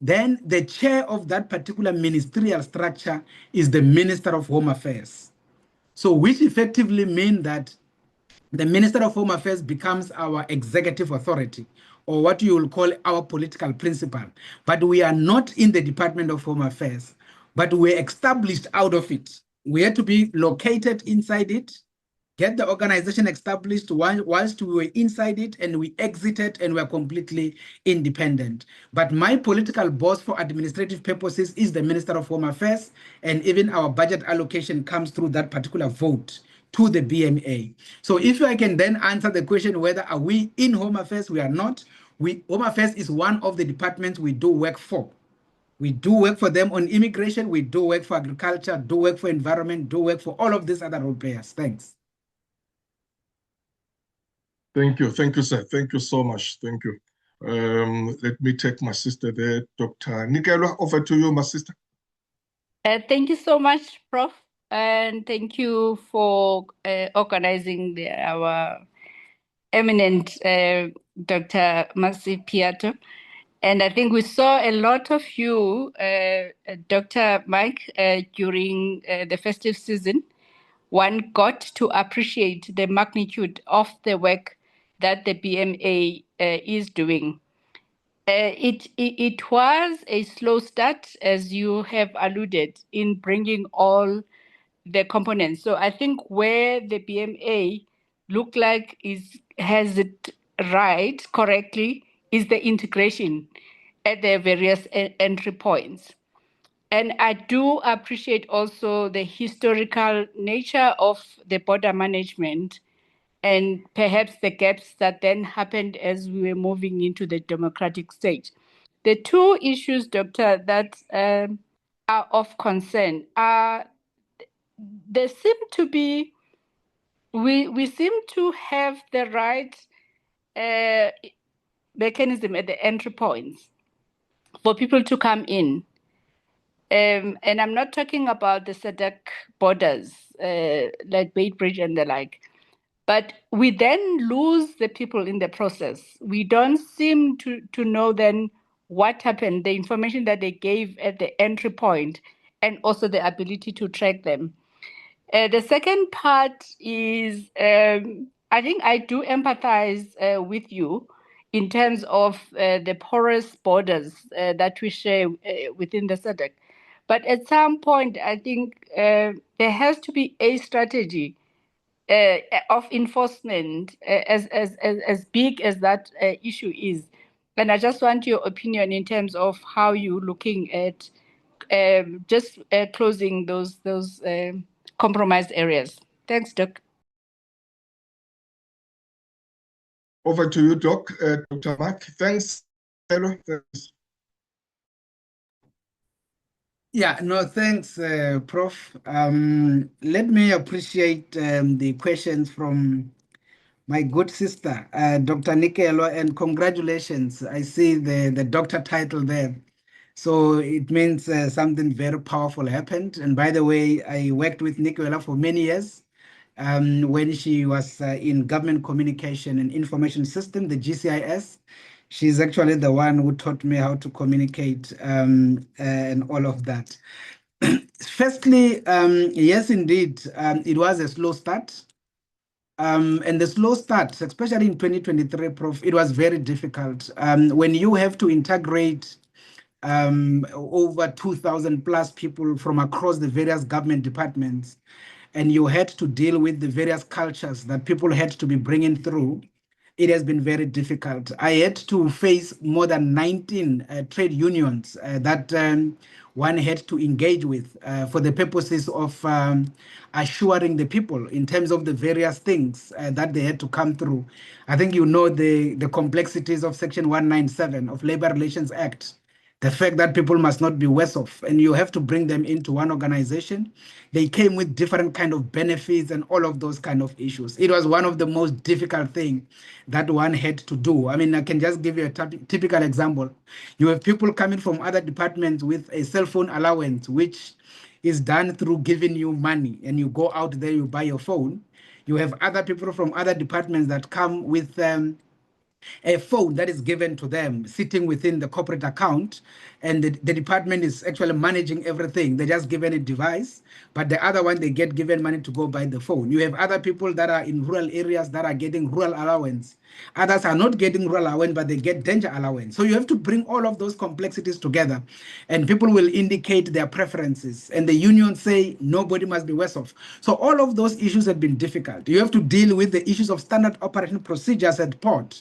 then the chair of that particular ministerial structure is the Minister of Home Affairs. So which effectively mean that the Minister of Home Affairs becomes our executive authority, or what you will call our political principal. But we are not in the Department of Home Affairs, but we're established out of it. We had to be located inside it, get the organization established whilst we were inside it, and we exited and we're completely independent. But my political boss for administrative purposes is the Minister of Home Affairs, and even our budget allocation comes through that particular vote to the BMA. So if I can then answer the question whether are we in Home Affairs, we are not. Home Affairs is one of the departments we do work for. We do work for them on immigration, we do work for agriculture, do work for environment, do work for all of these other role players. Thanks. Thank you, sir. Thank you so much. Thank you. Let me take my sister there, Dr. Nikelo. Over to you, my sister. Thank you so much, Prof. And thank you for organizing our eminent Dr. Masiapato. And I think we saw a lot of you, Dr. Mike, during the festive season. One got to appreciate the magnitude of the work that the BMA is doing. It was a slow start, as you have alluded, in bringing all the components. So I think where the BMA look like has it right correctly is the integration at the various entry points. And I do appreciate also the historical nature of the border management and perhaps the gaps that then happened as we were moving into the democratic stage. The two issues, Doctor, that are of concern are there seem to be we seem to have the right mechanism at the entry points for people to come in. And I'm not talking about the SADC borders, like Bay Bridge and the like, but we then lose the people in the process. We don't seem to know then what happened, the information that they gave at the entry point, and also the ability to track them. The second part is I think I do empathize with you in terms of the porous borders that we share within the SADC. But at some point, I think there has to be a strategy of enforcement as big as that issue is. And I just want your opinion in terms of how you're looking at just closing those compromised areas. Thanks, Doc. Over to you, Doc. Dr. Mark, thanks. Thanks. Yeah, no, thanks, Prof. Let me appreciate the questions from my good sister, Dr. Nikelo, and congratulations. I see the doctor title there. So it means something very powerful happened. And by the way, I worked with Nicola for many years when she was in government communication and information system, the GCIS. She's actually the one who taught me how to communicate and all of that. Firstly, yes, indeed, it was a slow start. And the slow start, especially in 2023, Prof, it was very difficult. When you have to integrate over 2,000 plus people from across the various government departments, and you had to deal with the various cultures that people had to be bringing through, it has been very difficult. I had to face more than 19 trade unions that one had to engage with for the purposes of assuring the people in terms of the various things that they had to come through. I think you know the complexities of Section 197 of Labor Relations Act, the fact that people must not be worse off, and you have to bring them into one organization. They came with different kind of benefits and all of those kind of issues. It was one of the most difficult things that one had to do. I mean, I can just give you a typical example. You have people coming from other departments with a cell phone allowance, which is done through giving you money, and you go out there, you buy your phone. You have other people from other departments that come with a phone that is given to them sitting within the corporate account, and the department is actually managing everything. They're just given a device, but the other one, they get given money to go buy the phone. You have other people that are in rural areas that are getting rural allowance. Others are not getting rural allowance, but they get danger allowance. So you have to bring all of those complexities together, and people will indicate their preferences, and the unions say nobody must be worse off. So all of those issues have been difficult. You have to deal with the issues of standard operating procedures at port.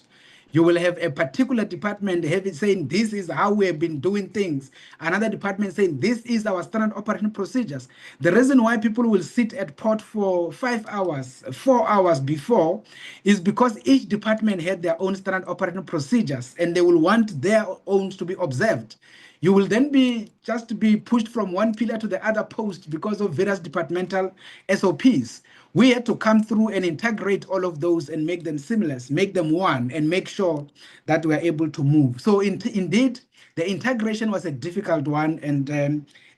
You will have a particular department having saying this is how we have been doing things. Another department saying this is our standard operating procedures. The reason why people will sit at port for 5 hours, 4 hours before is because each department had their own standard operating procedures, and they will want their own to be observed. You will then be just be pushed from one pillar to the other post because of various departmental SOPs. We had to come through and integrate all of those and make them seamless, make them one, and make sure that we're able to move. So indeed, the integration was a difficult one, and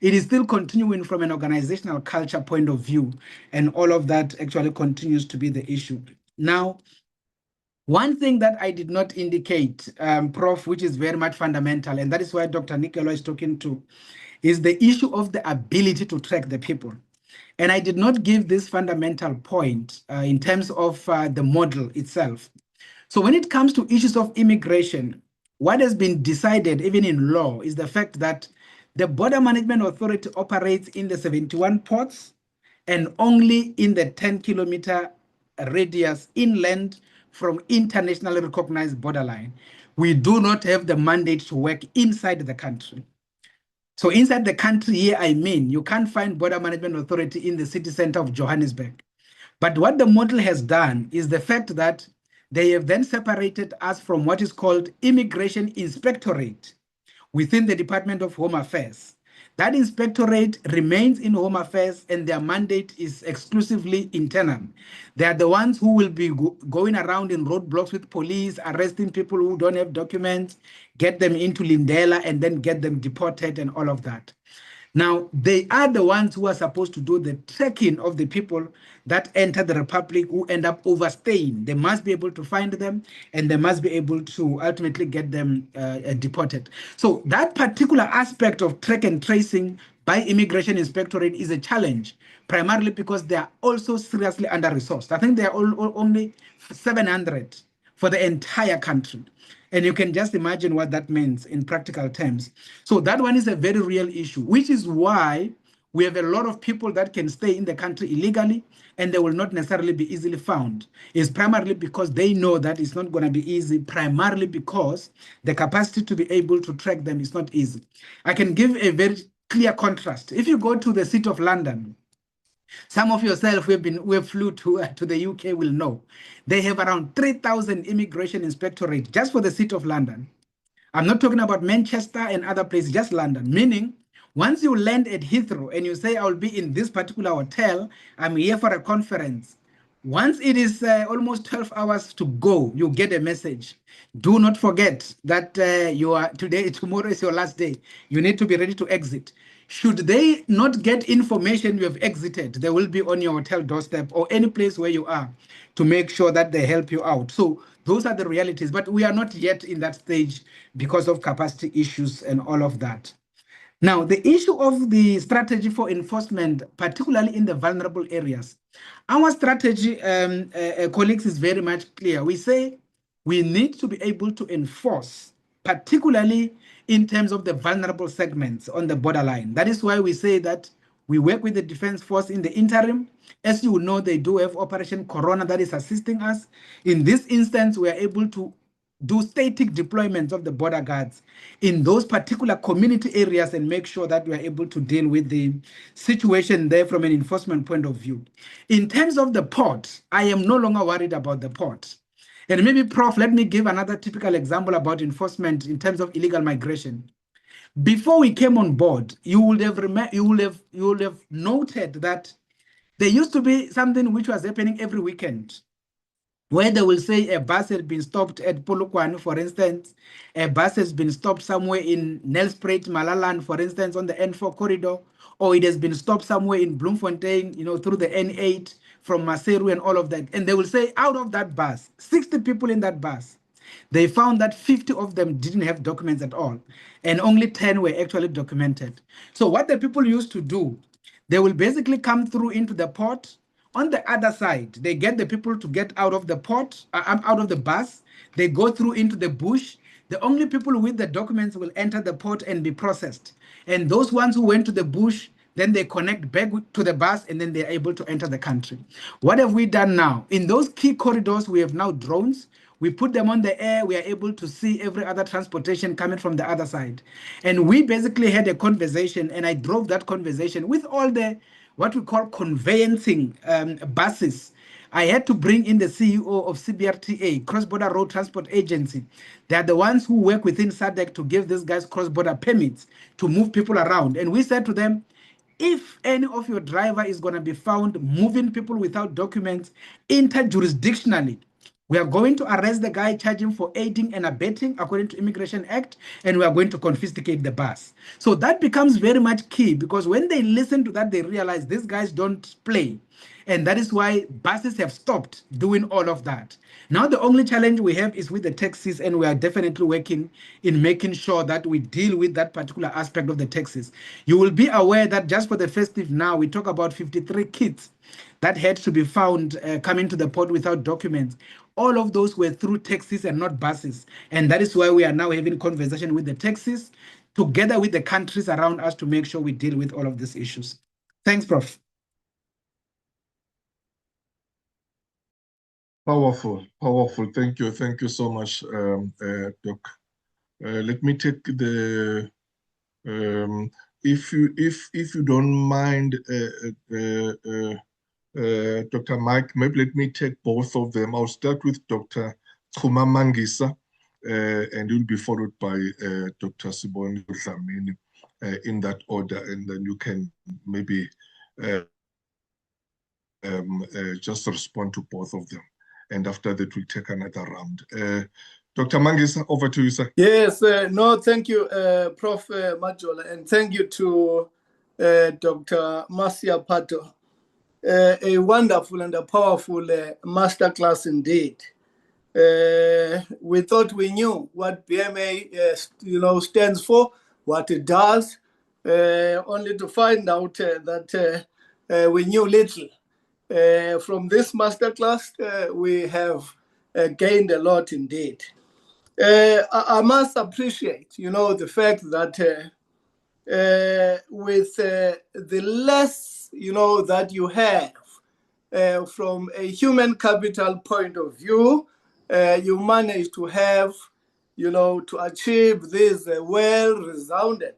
it is still continuing from an organizational culture point of view, and all of that actually continues to be the issue. Now, one thing that I did not indicate, Prof, which is very much fundamental, and that is why Dr. Nicola is talking to, is the issue of the ability to track the people. And I did not give this fundamental point in terms of the model itself. So when it comes to issues of immigration, what has been decided even in law is the fact that the Border Management Authority operates in the 71 ports and only in the 10-kilometer radius inland from internationally recognized borderline. We do not have the mandate to work inside the country. So inside the country here, I mean, you can't find Border Management Authority in the city center of Johannesburg. But what the model has done is the fact that they have then separated us from what is called Immigration Inspectorate within the Department of Home Affairs. That inspectorate remains in Home Affairs and their mandate is exclusively internal. They are the ones who will be going around in roadblocks with police, arresting people who don't have documents, get them into Lindela and then get them deported and all of that. Now, they are the ones who are supposed to do the tracking of the people that enter the Republic who end up overstaying. They must be able to find them and they must be able to ultimately get them deported. So that particular aspect of track and tracing by Immigration Inspectorate is a challenge, primarily because they are also seriously under-resourced. I think they are only 700 for the entire country. And you can just imagine what that means in practical terms. So that one is a very real issue, which is why we have a lot of people that can stay in the country illegally and they will not necessarily be easily found. It's primarily because they know that it's not going to be easy, primarily because the capacity to be able to track them is not easy. I can give a very clear contrast. If you go to the city of London, some of yourself who have flew to the UK will know they have around 3,000 immigration inspectorate just for the city of London. I'm not talking about Manchester and other places, just London. Meaning, once you land at Heathrow and you say, I'll be in this particular hotel, I'm here for a conference. Once it is almost 12 hours to go, you get a message. Do not forget that tomorrow is your last day. You need to be ready to exit. Should they not get information you have exited, they will be on your hotel doorstep or any place where you are to make sure that they help you out. So those are the realities, but we are not yet in that stage because of capacity issues and all of that. Now, the issue of the strategy for enforcement, particularly in the vulnerable areas, our strategy, colleagues, is very much clear. We say we need to be able to enforce, particularly in terms of the vulnerable segments on the borderline. That is why we say that we work with the Defense Force in the interim. As you know, they do have Operation Corona that is assisting us. In this instance, we are able to do static deployments of the border guards in those particular community areas and make sure that we are able to deal with the situation there from an enforcement point of view. In terms of the port, I am no longer worried about the port. And maybe, Prof, let me give another typical example about enforcement in terms of illegal migration. Before we came on board, you would have noted that there used to be something which was happening every weekend, where they will say a bus has been stopped at Polokwane, for instance, a bus has been stopped somewhere in Nelspruit, Malaland, for instance, on the N4 corridor, or it has been stopped somewhere in Bloemfontein, through the N8 from Maseru and all of that. And they will say out of that bus, 60 people in that bus, they found that 50 of them didn't have documents at all, and only 10 were actually documented. So what the people used to do, they will basically come through into the port. On the other side, they get the people to get out of the port, out of the bus. They go through into the bush. The only people with the documents will enter the port and be processed. And those ones who went to the bush, then they connect back to the bus and then they're able to enter the country. What have we done now? In those key corridors, we have now drones. We put them on the air. We are able to see every other transportation coming from the other side. And we basically had a conversation, and I drove that conversation with all the what we call conveyancing buses. I had to bring in the CEO of CBRTA, Cross Border Road Transport Agency. They are the ones who work within SADC to give these guys cross-border permits to move people around. And we said to them, if any of your driver is going to be found moving people without documents interjurisdictionally, we are going to arrest the guy, charge him for aiding and abetting according to Immigration Act, and we are going to confiscate the bus. So that becomes very much key, because when they listen to that, they realize these guys don't play. And that is why buses have stopped doing all of that. Now, the only challenge we have is with the taxis, and we are definitely working in making sure that we deal with that particular aspect of the taxis. You will be aware that just for the festive now, we talk about 53 kids that had to be found coming to the port without documents. All of those were through taxis and not buses. And that is why we are now having conversation with the taxis together with the countries around us to make sure we deal with all of these issues. Thanks, Prof. Powerful, powerful. Thank you so much, Doc. Let me take the If you don't mind, Dr. Mike, maybe let me take both of them. I'll start with Dr. Chuma Mangisa, and you'll be followed by Dr. Siboni Dlamini in that order, and then you can maybe just respond to both of them. And after that, we'll take another round. Dr. Mangisa, over to you, sir. Yes, no, thank you, Prof. Majola, and thank you to Dr. Masiapato. A wonderful and a powerful masterclass indeed. We thought we knew what BMA, stands for, what it does, only to find out that we knew little. From this masterclass, we have gained a lot indeed. I must appreciate, the fact that with the less, that you have from a human capital point of view, you manage to have, to achieve these well-resounded,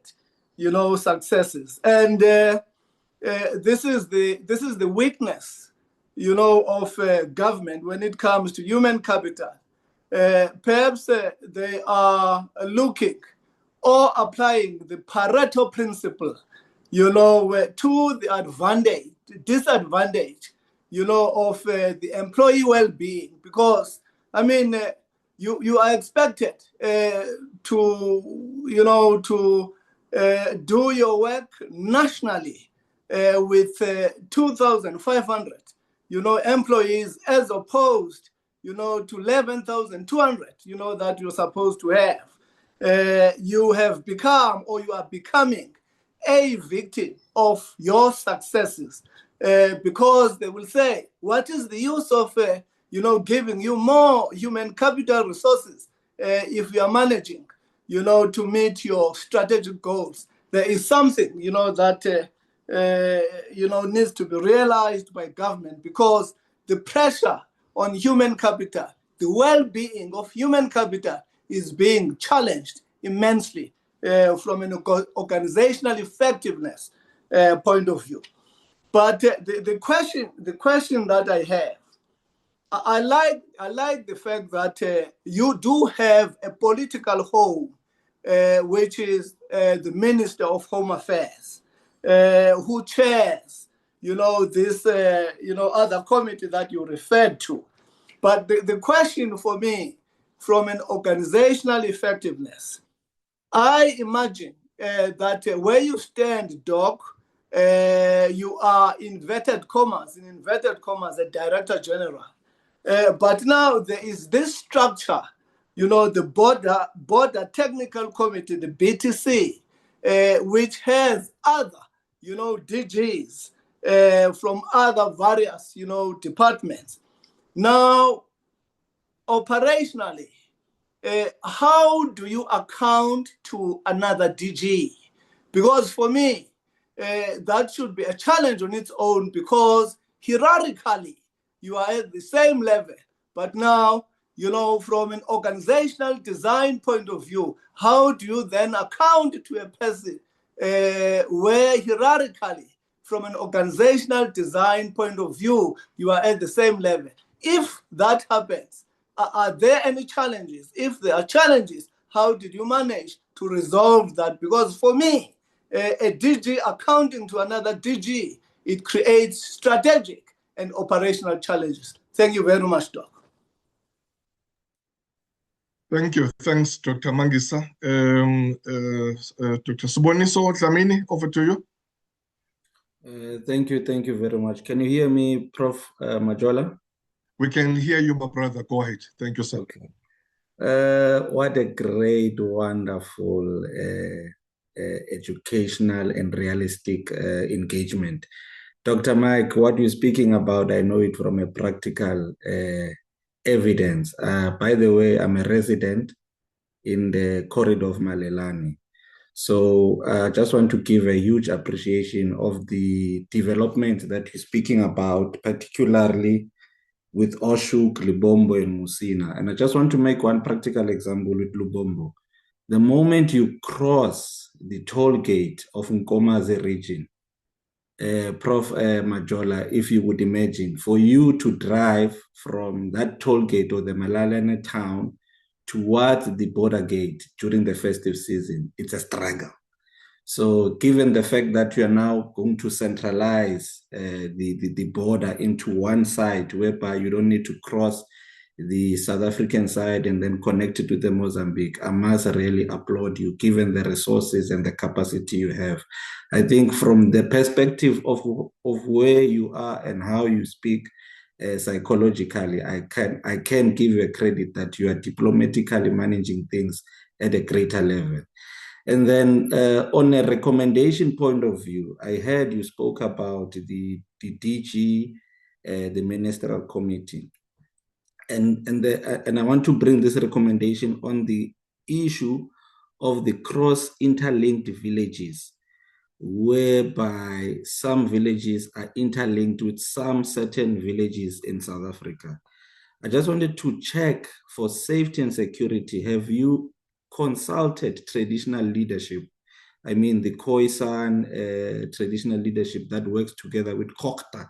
successes. And this is the weakness, of government when it comes to human capital. Perhaps they are looking or applying the Pareto principle, to the disadvantage, of the employee well-being. Because, you are expected to, do your work nationally with 2,500, employees, as opposed, to 11,200, that you're supposed to have. You have become, or you are becoming, a victim of your successes, because they will say, what is the use of, giving you more human capital resources if you are managing, to meet your strategic goals? There is something, that, needs to be realized by government, because the pressure on human capital, the well-being of human capital is being challenged immensely from an organizational effectiveness point of view. But the question that I have, I like the fact that you do have a political home, which is the Minister of Home Affairs, who chairs, this, other committee that you referred to. But the question for me, from an organizational effectiveness, I imagine that where you stand, Doc, you are in inverted commas, a director general. But now there is this structure, the border technical committee, the BTC, which has other, DGs from other various, departments. Now, operationally, how do you account to another DG? Because for me, that should be a challenge on its own, because hierarchically, you are at the same level. But now, from an organizational design point of view, how do you then account to a person where hierarchically, from an organizational design point of view, you are at the same level? If that happens, are there any challenges? If there are challenges, how did you manage to resolve that? Because for me, a DG accounting to another DG, it creates strategic and operational challenges. Thank you very much, Doc. Thank you. Thanks, Dr. Mangisa. Dr. Suboniso Dlamini, over to you. Thank you very much. Can you hear me, Prof. Majola? We can hear you, my brother. Go ahead. Thank you, sir. Okay. What a great, wonderful, educational and realistic engagement. Dr. Mike, what you're speaking about, I know it from a practical evidence. By the way, I'm a resident in the corridor of Malelane. So I just want to give a huge appreciation of the development that you're speaking about, particularly with Oshuk, Lubombo, and Musina. And I just want to make one practical example with Lubombo. The moment you cross the toll gate of Nkomazi region, Prof. Majola, if you would imagine, for you to drive from that toll gate or the Malalane town towards the border gate during the festive season, it's a struggle. So given the fact that you are now going to centralize the border into one side, whereby you don't need to cross the South African side and then connect it to the Mozambique, I must really applaud you, given the resources and the capacity you have. I think from the perspective of where you are and how you speak psychologically, I can give you a credit that you are diplomatically managing things at a greater level. And then on a recommendation point of view, I heard you spoke about the DG, the ministerial committee. And I want to bring this recommendation on the issue of the cross-interlinked villages, whereby some villages are interlinked with some certain villages in South Africa. I just wanted to check for safety and security. Have you consulted traditional leadership? I mean, the Khoisan traditional leadership that works together with Kokta.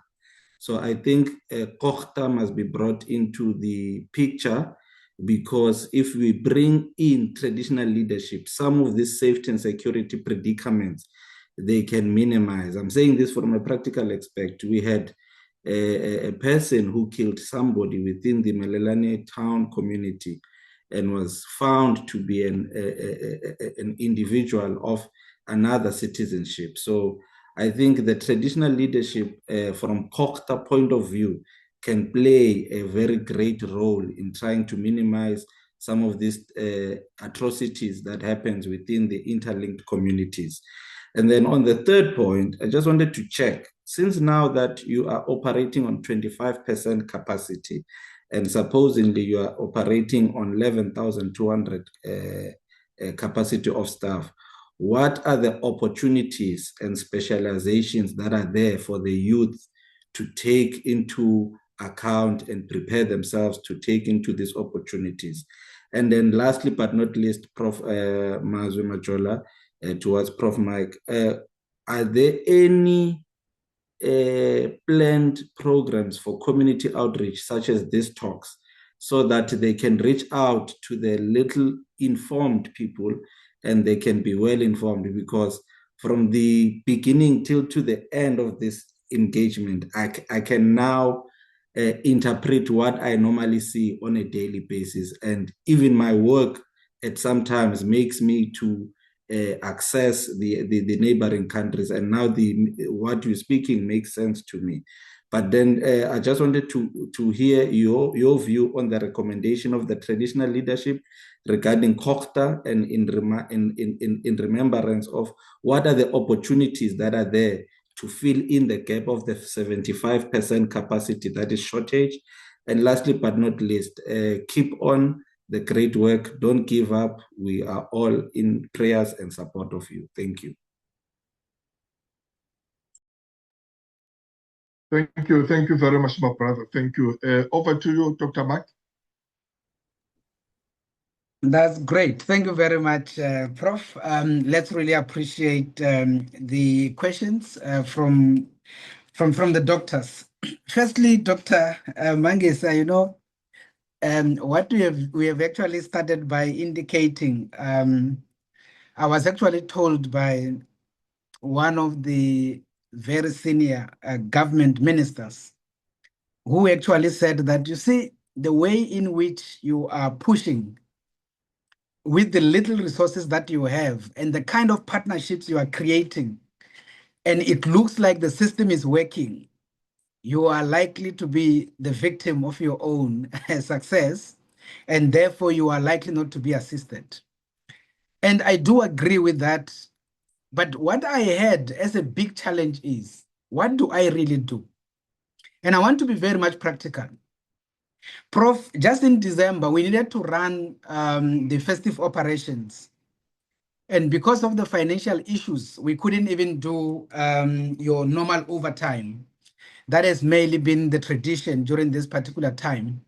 So I think Kokta must be brought into the picture, because if we bring in traditional leadership, some of these safety and security predicaments, they can minimize. I'm saying this from a practical aspect. We had a person who killed somebody within the Malelane town community and was found to be an individual of another citizenship. So I think the traditional leadership from Kokta point of view can play a very great role in trying to minimize some of these atrocities that happens within the interlinked communities. And then on the third point, I just wanted to check, since now that you are operating on 25% capacity, and supposedly you are operating on 11,200 capacity of staff, what are the opportunities and specializations that are there for the youth to take into account and prepare themselves to take into these opportunities? And then lastly, but not least, Prof. Mazwi Majola, towards Prof. Mike, are there any planned programs for community outreach, such as these talks, so that they can reach out to the little informed people and they can be well informed? Because from the beginning till to the end of this engagement, I can now interpret what I normally see on a daily basis. And even my work at sometimes makes me to access the neighboring countries, and now what you're speaking makes sense to me. But then I just wanted to hear your view on the recommendation of the traditional leadership regarding Kokta, and in remembrance of what are the opportunities that are there to fill in the gap of the 75% capacity that is shortage. And lastly but not least, keep on the great work. Don't give up. We are all in prayers and support of you. Thank you. Thank you. Thank you very much, my brother. Thank you. Over to you, Dr. Mark. That's great. Thank you very much, Prof. Let's really appreciate the questions from the doctors. Firstly, Dr. Mangesa, you know, what we have actually started by indicating, I was actually told by one of the very senior government ministers, who actually said that, you see, the way in which you are pushing with the little resources that you have and the kind of partnerships you are creating, and it looks like the system is working, you are likely to be the victim of your own success, and therefore you are likely not to be assisted. And I do agree with that. But what I had as a big challenge is, what do I really do? And I want to be very much practical. Prof, just in December, we needed to run the festive operations. And because of the financial issues, we couldn't even do your normal overtime. That has mainly been the tradition during this particular time.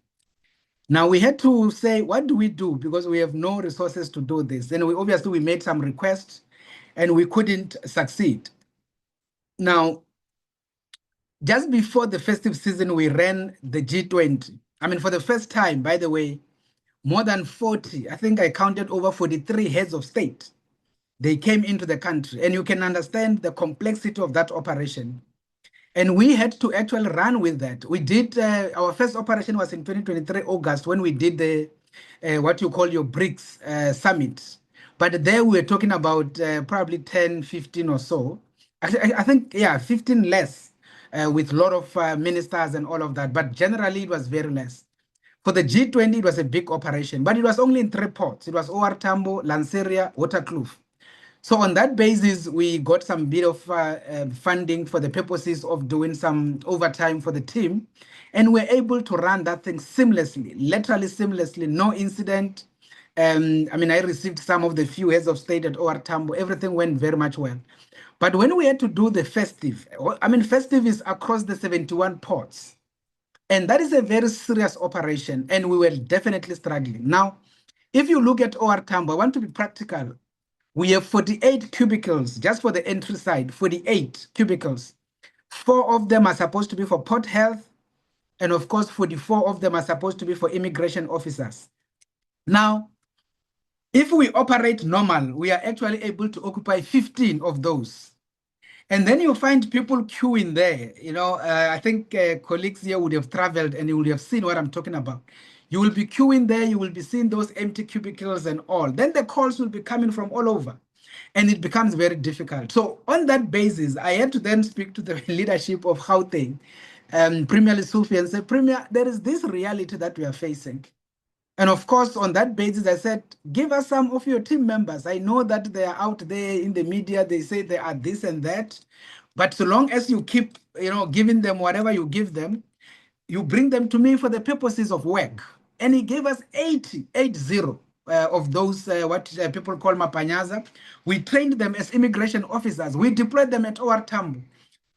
Now we had to say, what do we do? Because we have no resources to do this. Then we made some requests, and we couldn't succeed. Now, just before the festive season, we ran the G20. I mean, for the first time, by the way, more than 40, I think I counted over 43 heads of state. They came into the country, and you can understand the complexity of that operation. And we had to actually run with that. We did, our first operation was in 2023, August, when we did the, what you call your BRICS summit. But there we were talking about probably 10, 15 or so. I think, yeah, 15 less with a lot of ministers and all of that. But generally, it was very less. For the G20, it was a big operation, but it was only in 3 ports. It was OR Tambo, Lanseria, Waterkloof. So on that basis, we got some bit of funding for the purposes of doing some overtime for the team. And we're able to run that thing seamlessly, literally seamlessly, no incident. I mean, I received some of the few heads of state at OR Tambo. Everything went very much well. But when we had to do the festive, I mean, festive is across the 71 ports. And that is a very serious operation. And we were definitely struggling. Now, if you look at OR Tambo, I want to be practical. We have 48 cubicles just for the entry side, 48 cubicles. 4 of them are supposed to be for port health. And of course, 44 of them are supposed to be for immigration officers. Now, if we operate normal, we are actually able to occupy 15 of those. And then you find people queuing there. You know, I think colleagues here would have traveled and you would have seen what I'm talking about. You will be queuing there, you will be seeing those empty cubicles and all. Then the calls will be coming from all over. And it becomes very difficult. So on that basis, I had to then speak to the leadership of Gauteng, Premier Lesotho, and say, Premier, there is this reality that we are facing. And of course, on that basis, I said, give us some of your team members. I know that they are out there in the media. They say they are this and that. But so long as you keep, giving them whatever you give them, you bring them to me for the purposes of work. And he gave us 80 of those, what people call mapanyaza. We trained them as immigration officers. We deployed them at OR Tambo.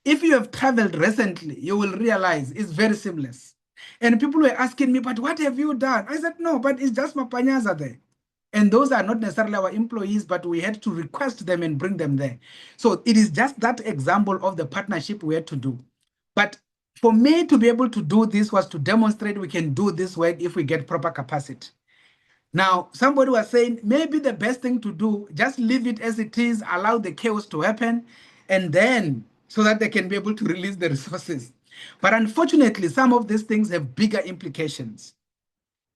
If you have traveled recently, you will realize it's very seamless. And people were asking me, but what have you done? I said, no, but it's just mapanyaza there. And those are not necessarily our employees, but we had to request them and bring them there. So it is just that example of the partnership we had to do. But for me to be able to do this was to demonstrate we can do this work if we get proper capacity. Now, somebody was saying maybe the best thing to do, just leave it as it is, allow the chaos to happen, and then so that they can be able to release the resources. But unfortunately, some of these things have bigger implications.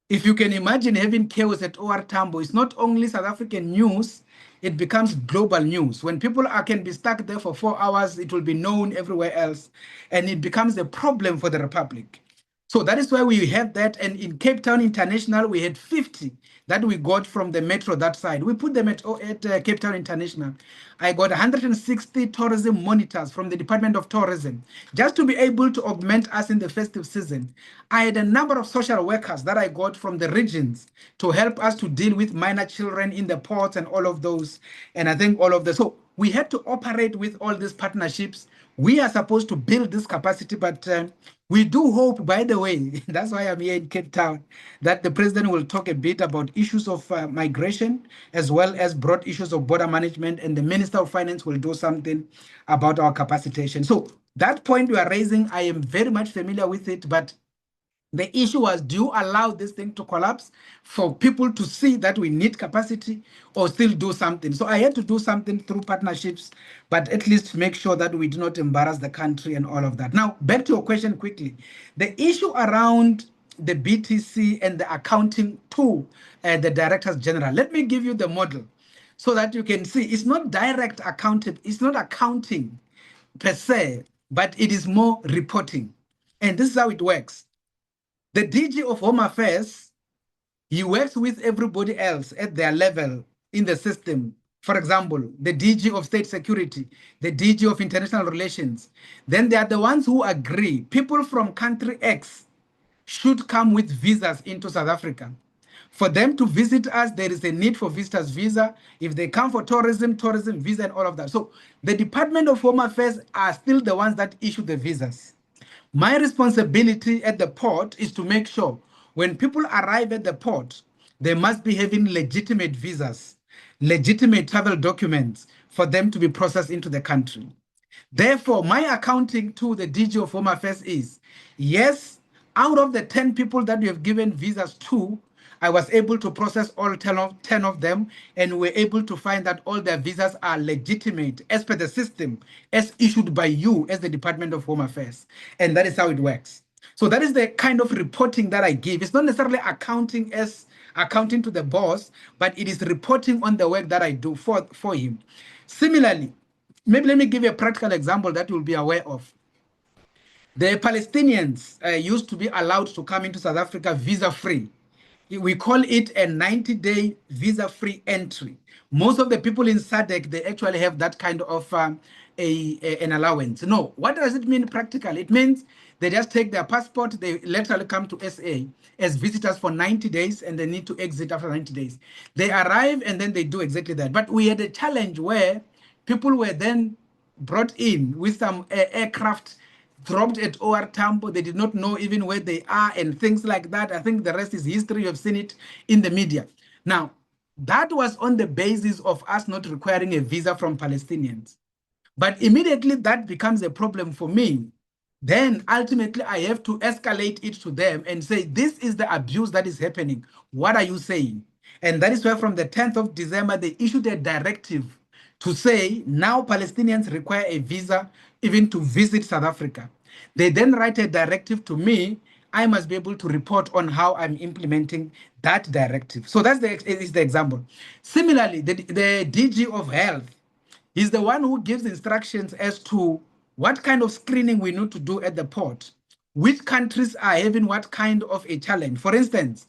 If you can imagine having chaos at OR Tambo, it's not only South African news, it becomes global news. When people can be stuck there for 4 hours, it will be known everywhere else, and it becomes a problem for the Republic. So that is why we have that. And in Cape Town International, we had 50 that we got from the metro that side. We put them at Cape Town International. I got 160 tourism monitors from the Department of Tourism, just to be able to augment us in the festive season. I had a number of social workers that I got from the regions to help us to deal with minor children in the ports and all of those. And I think all of this. So we had to operate with all these partnerships. We are supposed to build this capacity, but we do hope, by the way, that's why I'm here in Cape Town, that the president will talk a bit about issues of migration, as well as broad issues of border management, and the Minister of Finance will do something about our capacitation. So that point you are raising, I am very much familiar with it, but the issue was, do you allow this thing to collapse for people to see that we need capacity, or still do something? So I had to do something through partnerships, but at least make sure that we do not embarrass the country and all of that. Now, back to your question quickly. The issue around the BTC and the accounting to the Directors General. Let me give you the model so that you can see it's not direct accounting, it's not accounting per se, but it is more reporting. And this is how it works. The DG of Home Affairs, he works with everybody else at their level in the system. For example, the DG of State Security, the DG of International Relations. Then they are the ones who agree people from country X should come with visas into South Africa. For them to visit us, there is a need for visitors visa. If they come for tourism visa and all of that. So the Department of Home Affairs are still the ones that issue the visas. My responsibility at the port is to make sure when people arrive at the port, they must be having legitimate visas, legitimate travel documents for them to be processed into the country. Therefore, my accounting to the DG of Home Affairs is, yes, out of the 10 people that we have given visas to, I was able to process all 10 of them, and we're able to find that all their visas are legitimate as per the system, as issued by you as the Department of Home Affairs. And that is how it works. So that is the kind of reporting that I give. It's not necessarily accounting as accounting to the boss, but it is reporting on the work that I do for him. Similarly, maybe let me give you a practical example that you'll be aware of. The Palestinians used to be allowed to come into South Africa visa-free. We call it a 90-day visa-free entry. Most of the people in SADC, they actually have that kind of an allowance. No, what does it mean practically? It means they just take their passport, they literally come to SA as visitors for 90 days, and they need to exit after 90 days. They arrive, and then they do exactly that. But we had a challenge where people were then brought in with some aircraft dropped at OR Tambo. They did not know even where they are and things like that. I think the rest is history. You have seen it in the media. Now, that was on the basis of us not requiring a visa from Palestinians. But immediately that becomes a problem for me. Then ultimately I have to escalate it to them and say, this is the abuse that is happening. What are you saying? And that is why from the 10th of December, they issued a directive to say now Palestinians require a visa even to visit South Africa. They then write a directive to me. I must be able to report on how I'm implementing that directive. So that's the example. Similarly, the DG of Health is the one who gives instructions as to what kind of screening we need to do at the port, which countries are having what kind of a challenge. For instance,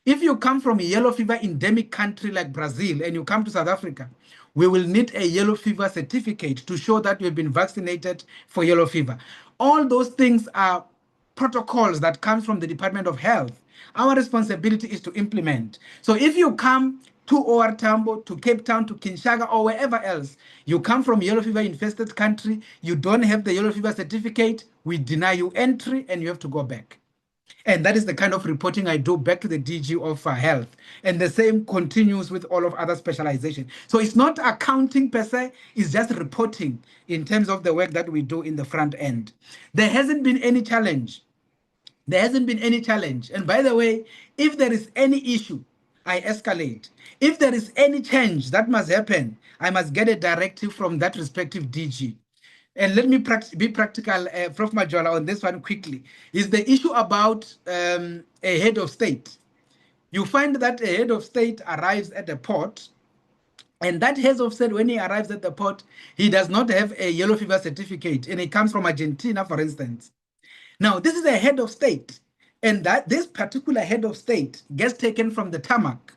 if you come from a yellow fever endemic country like Brazil and you come to South Africa, we will need a yellow fever certificate to show that you've been vaccinated for yellow fever. All those things are protocols that comes from the Department of Health. Our responsibility is to implement. So if you come to OR Tambo, to Cape Town, to Kinshasa, or wherever else, you come from yellow fever infested country, you don't have the yellow fever certificate, we deny you entry and you have to go back. And that is the kind of reporting I do back to the DG of Health. And the same continues with all of other specialization. So it's not accounting per se, it's just reporting in terms of the work that we do in the front end. There hasn't been any challenge. There hasn't been any challenge. And by the way, if there is any issue, I escalate. If there is any change that must happen, I must get a directive from that respective DG. And let me be practical, Prof. Majola, on this one quickly, is the issue about a head of state. You find that a head of state arrives at the port, and that head of state, when he arrives at the port, he does not have a yellow fever certificate, and he comes from Argentina, for instance. Now, this is a head of state, and that this particular head of state gets taken from the tarmac,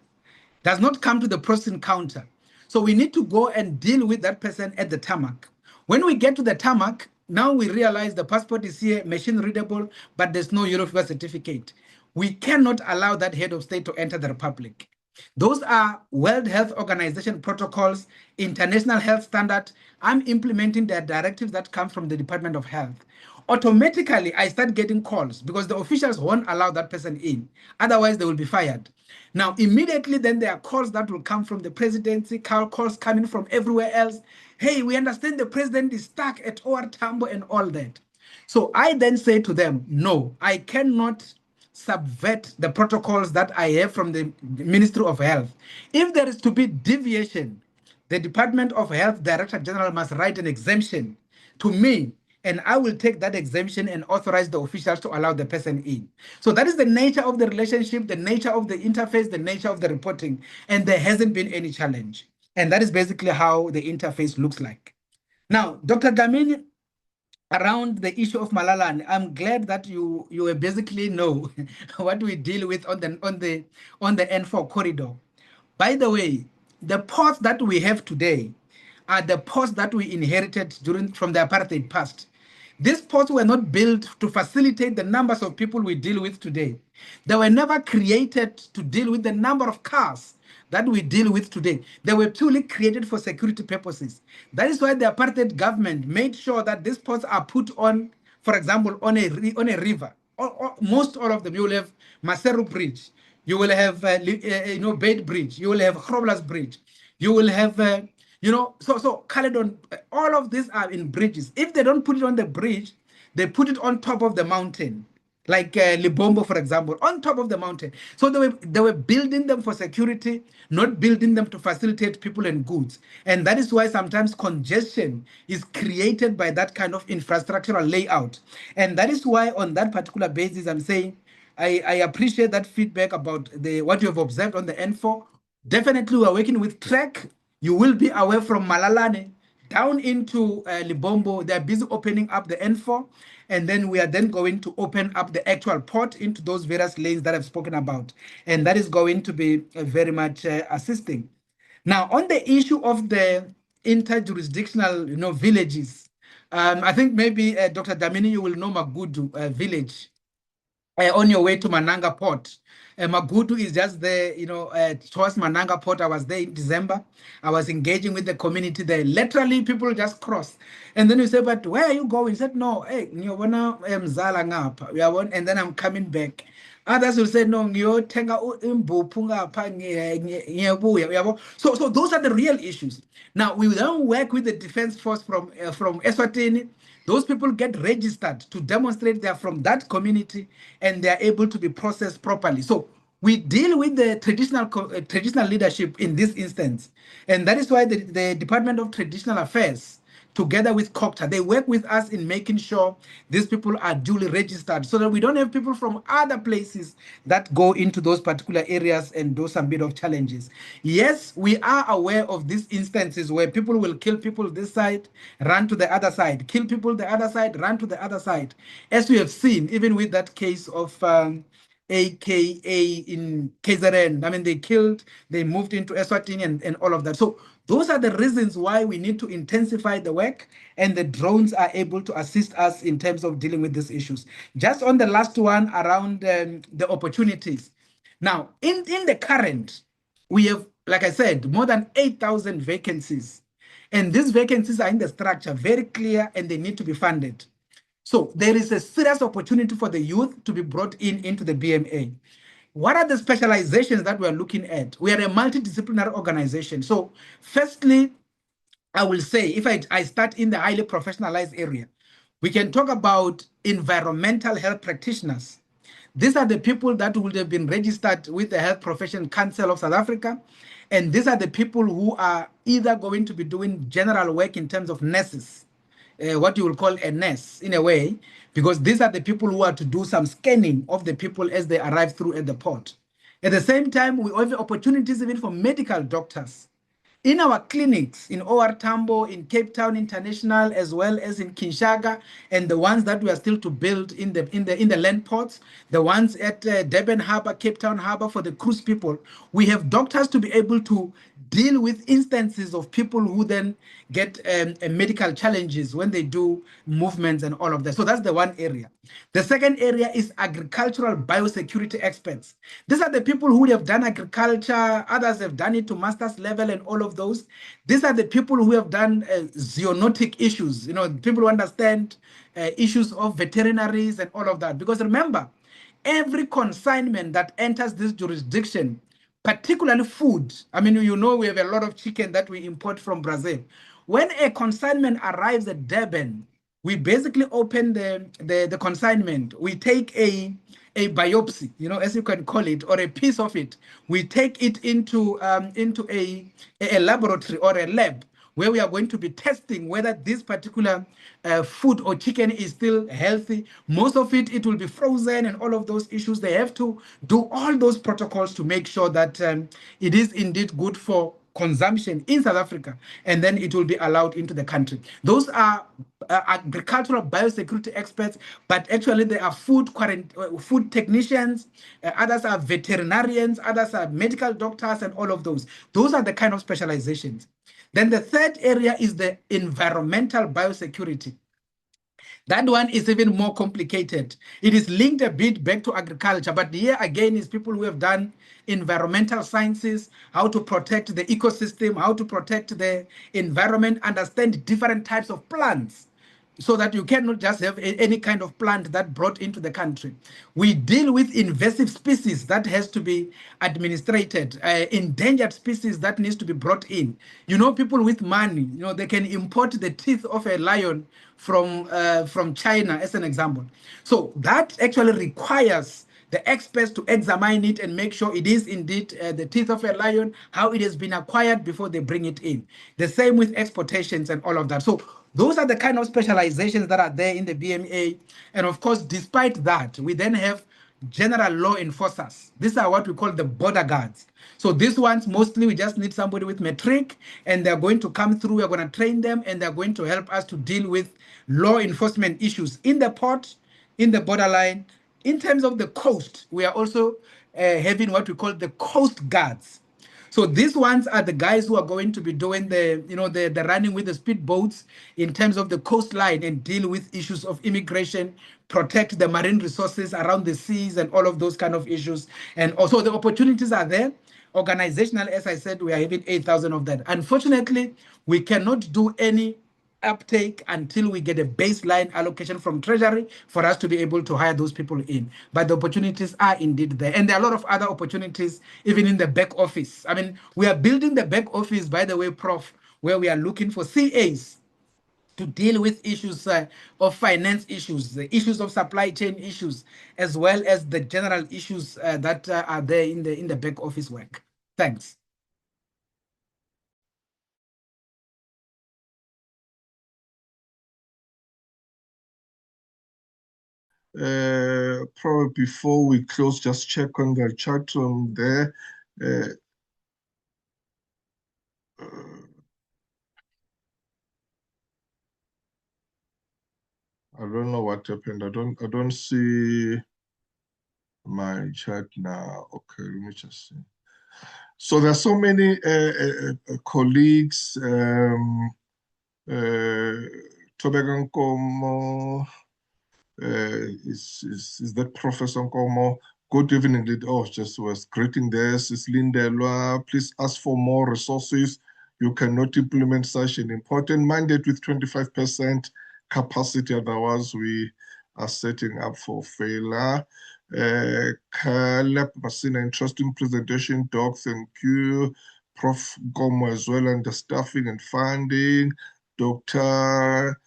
does not come to the processing counter. So we need to go and deal with that person at the tarmac. When we get to the tarmac, now we realize the passport is here, machine readable, but there's no yellow fever certificate. We cannot allow that head of state to enter the Republic. Those are World Health Organization protocols, international health standard. I'm implementing the directives that come from the Department of Health. Automatically, I start getting calls because the officials won't allow that person in. Otherwise, they will be fired. Now, immediately, then there are calls that will come from the presidency, calls coming from everywhere else. Hey, we understand the president is stuck at OR Tambo and all that. So I then say to them, no, I cannot subvert the protocols that I have from the Ministry of Health. If there is to be deviation, the Department of Health Director General must write an exemption to me, and I will take that exemption and authorize the officials to allow the person in. So that is the nature of the relationship, the nature of the interface, the nature of the reporting, and there hasn't been any challenge. And that is basically how the interface looks like. Now, Dr. Gamini, around the issue of Malala, I'm glad that you basically know what we deal with on the N4 corridor. By the way, the ports that we have today are the ports that we inherited from the apartheid past. These ports were not built to facilitate the numbers of people we deal with today. They were never created to deal with the number of cars that we deal with today. They were purely created for security purposes. That is why the apartheid government made sure that these ports are put on, for example, on a river. Most all of them. You will have Maseru Bridge. You will have Beit Bridge. You will have Grobler's Bridge. You will have So Caledon, all of these are in bridges. If they don't put it on the bridge, they put it on top of the mountain, like Libombo, for example, on top of the mountain. So they were building them for security, not building them to facilitate people and goods. And that is why sometimes congestion is created by that kind of infrastructural layout. And that is why on that particular basis, I'm saying I appreciate that feedback about what you have observed on the N4. Definitely, we are working with Trek. You will be away from Malalane down into Libombo. They're busy opening up the N4, and then we are then going to open up the actual port into those various lanes that I've spoken about, and that is going to be very much assisting. Now, on the issue of the interjurisdictional, villages, I think maybe Dr. Damini, you will know Magudu village on your way to Mananga Port. Magudu is just there, towards Mananga Port. I was there in December. I was engaging with the community there. Literally, people just cross. And then you say, but where are you going? He said, no, hey, and then I'm coming back. Others will say, no, so those are the real issues. Now, we then work with the Defense Force from Eswatini. Those people get registered to demonstrate they are from that community and they are able to be processed properly. So we deal with the traditional leadership in this instance. And that is why the Department of Traditional Affairs, together with COCTA, they work with us in making sure these people are duly registered so that we don't have people from other places that go into those particular areas and do some bit of challenges. Yes, we are aware of these instances where people will kill people this side, run to the other side, kill people the other side, run to the other side. As we have seen, even with that case of AKA in KZN. I mean, they moved into Eswatini and all of that. So those are the reasons why we need to intensify the work, and the drones are able to assist us in terms of dealing with these issues. Just on the last one around the opportunities. Now, in the current, we have, like I said, more than 8,000 vacancies. And these vacancies are in the structure, very clear, and they need to be funded. So there is a serious opportunity for the youth to be brought into the BMA. What are the specializations that we're looking at? We are a multidisciplinary organization. So firstly, I will say, if I start in the highly professionalized area, we can talk about environmental health practitioners. These are the people that would have been registered with the Health Profession Council of South Africa. And these are the people who are either going to be doing general work in terms of nurses, what you will call a nurse in a way, because these are the people who are to do some scanning of the people as they arrive through at the port. At the same time, we offer opportunities even for medical doctors. In our clinics in OR Tambo, in Cape Town International, as well as in Kinshaga, and the ones that we are still to build in the land ports, the ones at Durban Harbour, Cape Town Harbour for the cruise people, we have doctors to be able to deal with instances of people who then get medical challenges when they do movements and all of that. So that's the one area. The second area is agricultural biosecurity experts. These are the people who have done agriculture, others have done it to master's level and all of those. These are the people who have done zoonotic issues, people who understand issues of veterinaries and all of that. Because remember, every consignment that enters this jurisdiction, particularly food. I mean, we have a lot of chicken that we import from Brazil. When a consignment arrives at Durban, we basically open the consignment. We take a biopsy, as you can call it, or a piece of it. We take it into a laboratory or a lab where we are going to be testing whether this particular food or chicken is still healthy. Most of it will be frozen and all of those issues. They have to do all those protocols to make sure that it is indeed good for consumption in South Africa, and then it will be allowed into the country. Those are agricultural biosecurity experts, but actually they are food technicians, others are veterinarians, others are medical doctors, and all of those. Those are the kind of specializations. Then the third area is the environmental biosecurity. That one is even more complicated. It is linked a bit back to agriculture, but here again is people who have done environmental sciences, how to protect the ecosystem, how to protect the environment, understand different types of plants. so that you cannot just have any kind of plant that brought into the country. We deal with invasive species that has to be administrated, endangered species that needs to be brought in. You know, people with money, you know, they can import the teeth of a lion from China, as an example. So that actually requires the experts to examine it and make sure it is indeed the teeth of a lion, how it has been acquired before they bring it in. The same with exportations and all of that. So those are the kind of specializations that are there in the BMA. And of course, despite that, we then have general law enforcers. These are what we call the border guards. So these ones, mostly we just need somebody with matric, and they're going to come through, we're going to train them, and they're going to help us to deal with law enforcement issues in the port, in the borderline. In terms of the coast, we are also having what we call the coast guards. So these ones are the guys who are going to be doing the running with the speedboats in terms of the coastline and deal with issues of immigration, protect the marine resources around the seas and all of those kind of issues. And also the opportunities are there. Organizational, as I said, we are having 8,000 of that. Unfortunately, we cannot do any uptake until we get a baseline allocation from Treasury for us to be able to hire those people in. But the opportunities are indeed there. And there are a lot of other opportunities, even in the back office. I mean, we are building the back office, by the way, Prof, where we are looking for CAs to deal with issues of finance issues, the issues of supply chain issues, as well as the general issues that are there in the back office work. Thanks. Probably before we close, just check on the chat room there. I don't know what happened. I don't see my chat now. Okay, let me just see. So there's so many colleagues. Tobeka Nkomo, is that Professor Nkomo? Good evening. Oh, just was greeting there. Sis Lindelwa, please ask for more resources. You cannot implement such an important mandate with 25% capacity, otherwise we are setting up for failure. Caleb Masina, interesting presentation, Doc. Thank you. Prof. Gomo as well, understaffing and funding. Dr.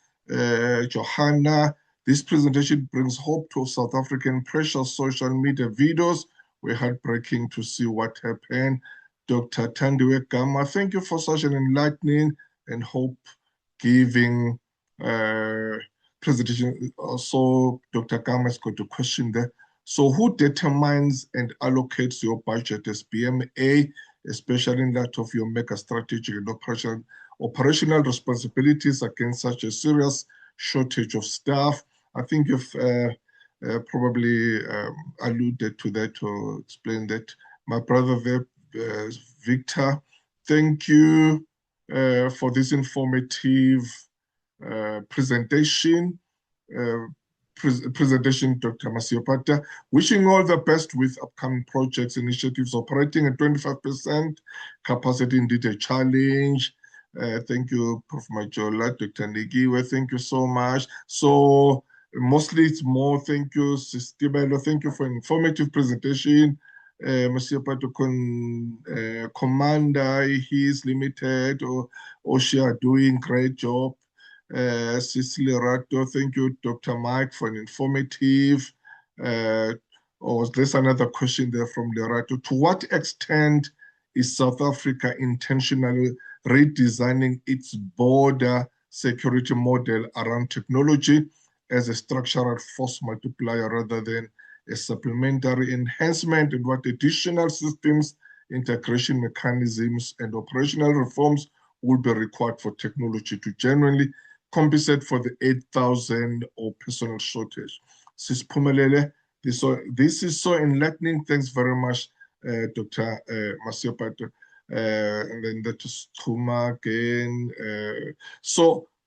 Johanna, this presentation brings hope to South African precious social media videos. We're heartbreaking to see what happened. Dr. Tandiwe Gama, thank you for such an enlightening and hope-giving presentation. Also, Dr. Gama has got a question there. So who determines and allocates your budget as BMA, especially in light of your mega strategic and operational responsibilities against such a serious shortage of staff? I think you've probably alluded to that or explained that. My brother there, Victor, thank you for this informative presentation. Dr. Masiapato. Wishing all the best with upcoming projects, initiatives operating at 25% capacity, indeed a challenge. Thank you, Prof. Majola, Dr. Nigiwe, thank you so much. So mostly it's more thank you, Sistibelo, thank you for an informative presentation. Masiapato Commander, he's limited, or she are doing great job. Cecily Rato, thank you, Dr. Mike, for an informative. There's another question there from Lerato. To what extent is South Africa intentionally redesigning its border security model around technology as a structural force multiplier rather than a supplementary enhancement, and what additional systems, integration mechanisms, and operational reforms will be required for technology to genuinely compensate for the 8,000 or personnel shortage? Sis Pumelele, this is so enlightening. Thanks very much, Dr. Masiapato. And then that is Tuma again.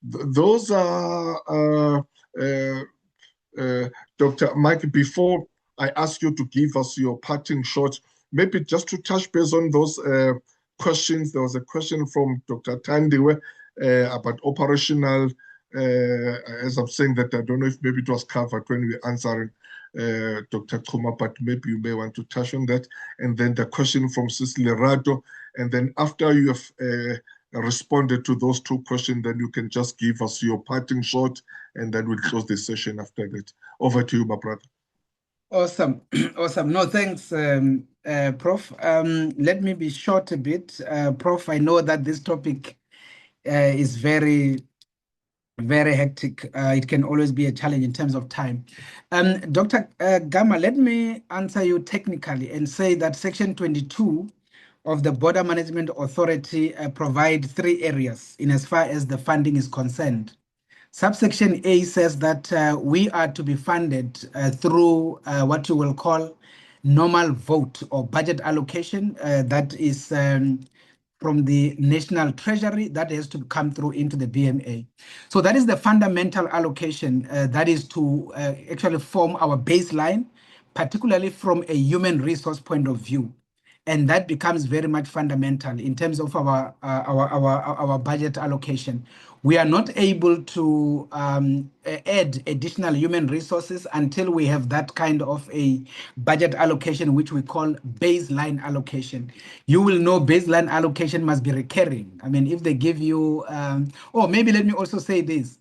Those are, Dr. Mike, before I ask you to give us your parting shot, maybe just to touch base on those questions. There was a question from Dr. Tandiwe about operational as I'm saying that, I don't know if maybe it was covered when we were answering Dr. Chuma, but maybe you may want to touch on that. And then the question from Cicely Rato. And then after you have responded to those two questions, then you can just give us your parting shot, and then we'll close the session after that. Over to you, my brother. Awesome. Awesome. No, thanks, Prof. Let me be short a bit. Prof, I know that this topic is very hectic. It can always be a challenge in terms of time. Dr. Gama, let me answer you technically and say that Section 22 of the Border Management Authority provide 3 areas in as far as the funding is concerned. Subsection A says that we are to be funded through what you will call normal vote or budget allocation that is from the National Treasury that has to come through into the BMA. So that is the fundamental allocation that is to actually form our baseline, particularly from a human resource point of view. And that becomes very much fundamental in terms of our budget allocation. We are not able to add additional human resources until we have that kind of a budget allocation, which we call baseline allocation. You will know baseline allocation must be recurring. I mean, if they give you, or maybe let me also say this.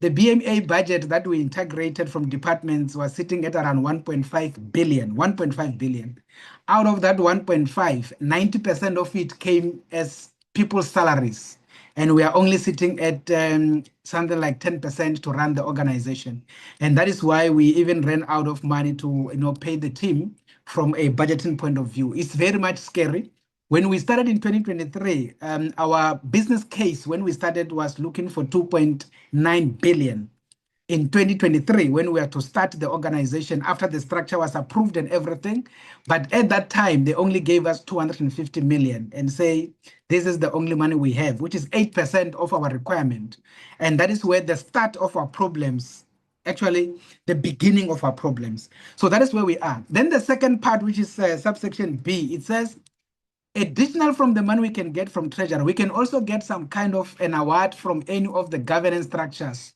The BMA budget that we integrated from departments was sitting at around 1.5 billion. Out of that 1.5, 90% of it came as people's salaries. And we are only sitting at something like 10% to run the organization. And that is why we even ran out of money to pay the team from a budgeting point of view. It's very much scary. When we started in 2023, our business case when we started was looking for 2.9 billion. In 2023, when we were to start the organization after the structure was approved and everything. But at that time, they only gave us 250 million and say, this is the only money we have, which is 8% of our requirement. And that is where the start of our problems, actually the beginning of our problems. So that is where we are. Then the second part, which is subsection B, it says, additional from the money we can get from Treasury, we can also get some kind of an award from any of the governance structures.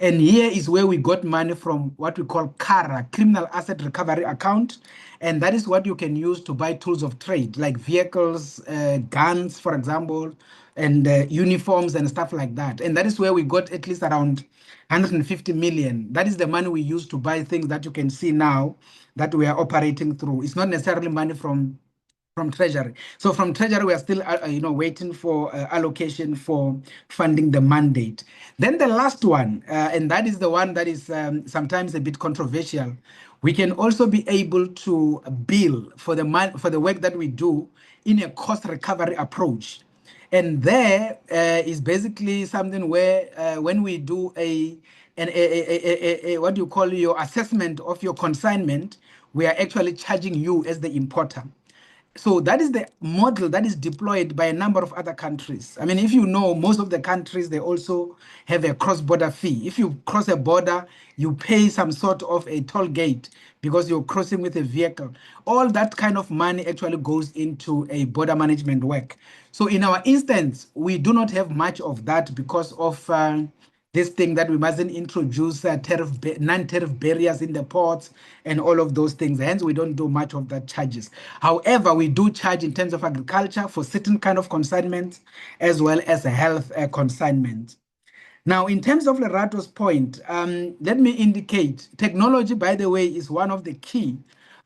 And here is where we got money from what we call CARA, Criminal Asset Recovery Account. And that is what you can use to buy tools of trade, like vehicles, guns, for example, and uniforms and stuff like that. And that is where we got at least around 150 million. That is the money we use to buy things that you can see now that we are operating through. It's not necessarily money from Treasury. So from Treasury, we are still, waiting for allocation for funding the mandate. Then the last one, and that is the one that is sometimes a bit controversial. We can also be able to bill for the work that we do in a cost recovery approach. And there is basically something where when we do what do you call your assessment of your consignment, we are actually charging you as the importer. So that is the model that is deployed by a number of other countries. I mean, if you know, most of the countries, they also have a cross-border fee. If you cross a border, you pay some sort of a toll gate because you're crossing with a vehicle. All that kind of money actually goes into a border management work. So in our instance, we do not have much of that because of this thing that we mustn't introduce non-tariff barriers in the ports and all of those things. Hence, we don't do much of that charges. However, we do charge in terms of agriculture for certain kind of consignments, as well as a health consignment. Now, in terms of Lerato's point, let me indicate technology, by the way, is one of the key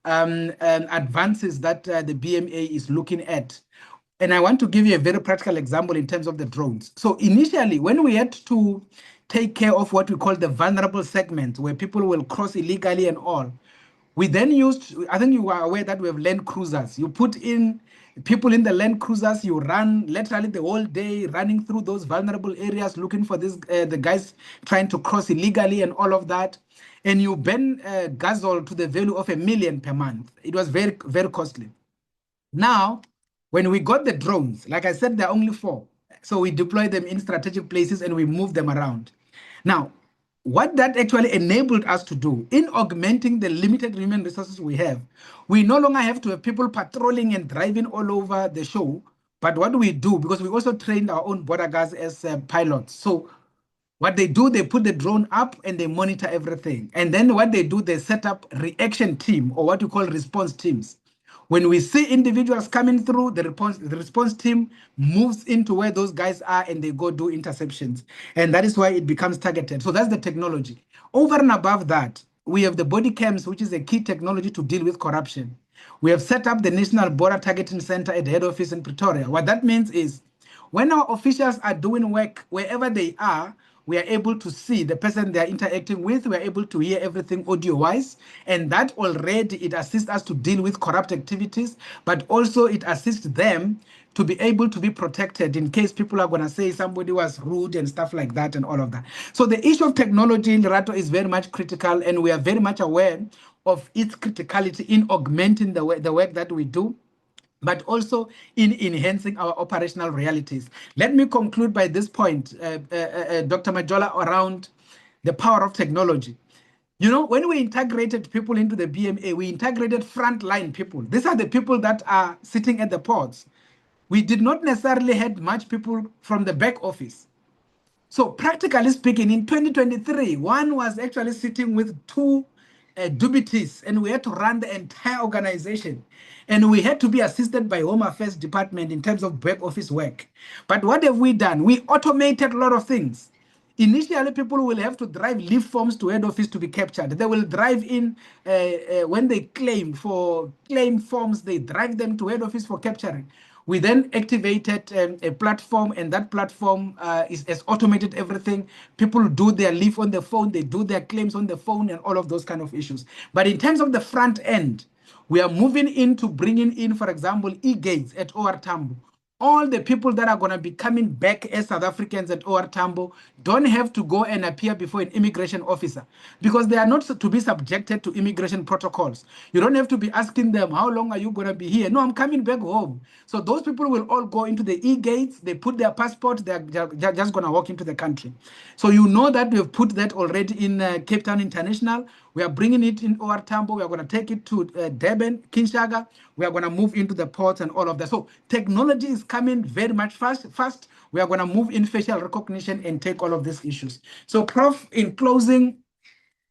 advances that the BMA is looking at. And I want to give you a very practical example in terms of the drones. So initially, when we had to take care of what we call the vulnerable segment, where people will cross illegally and all, we then used, I think you are aware that we have land cruisers. You put in people in the land cruisers, you run literally the whole day running through those vulnerable areas, looking for the guys trying to cross illegally and all of that. And you burn gasoil to the value of $1 million per month. It was very, very costly. Now, when we got the drones, like I said, there are only 4. So we deploy them in strategic places and we move them around. Now, what that actually enabled us to do in augmenting the limited human resources we have, we no longer have to have people patrolling and driving all over the show. But what we do, because we also trained our own border guards as pilots. So What they do, they put the drone up and they monitor everything. And then what they do, they set up reaction team, or what you call response teams. When we see individuals coming through, the response team moves into where those guys are and they go do interceptions. And that is why it becomes targeted. So that's the technology. Over and above that, we have the body cams, which is a key technology to deal with corruption. We have set up the National Border Targeting Center at the head office in Pretoria. What that means is when our officials are doing work wherever they are, we are able to see the person they are interacting with. We are able to hear everything audio-wise. And that already, it assists us to deal with corrupt activities, but also it assists them to be able to be protected in case people are going to say somebody was rude and stuff like that and all of that. So the issue of technology, Lerato, is very much critical, and we are very much aware of its criticality in augmenting the work that we do, but also in enhancing our operational realities. Let me conclude by this point, Dr. Majola, around the power of technology. You know, when we integrated people into the BMA, we integrated frontline people. These are the people that are sitting at the ports. We did not necessarily have much people from the back office. So practically speaking, in 2023, one was actually sitting with two duties, and we had to run the entire organization. And we had to be assisted by Home Affairs Department in terms of back office work. But what have we done? We automated a lot of things. Initially, people will have to drive leave forms to head office to be captured. They will drive in when they claim forms, they drive them to head office for capturing. We then activated a platform, and that platform has automated everything. People do their leave on the phone, they do their claims on the phone, and all of those kind of issues. But in terms of the front end, we are moving into bringing in, for example, e-gates at OR Tambo. All the people that are going to be coming back as South Africans at OR Tambo don't have to go and appear before an immigration officer, because they are not to be subjected to immigration protocols. You don't have to be asking them, how long are you going to be here? No, I'm coming back home. So those people will all go into the e-gates, they put their passport, they're just going to walk into the country. So you know that we've put that already in Cape Town International. We are bringing it in OR Tambo. We are going to take it to Durban, Kinshasa. We are going to move into the ports and all of that. So technology is coming very much fast. We are going to move in facial recognition and take all of these issues. So, Prof, in closing,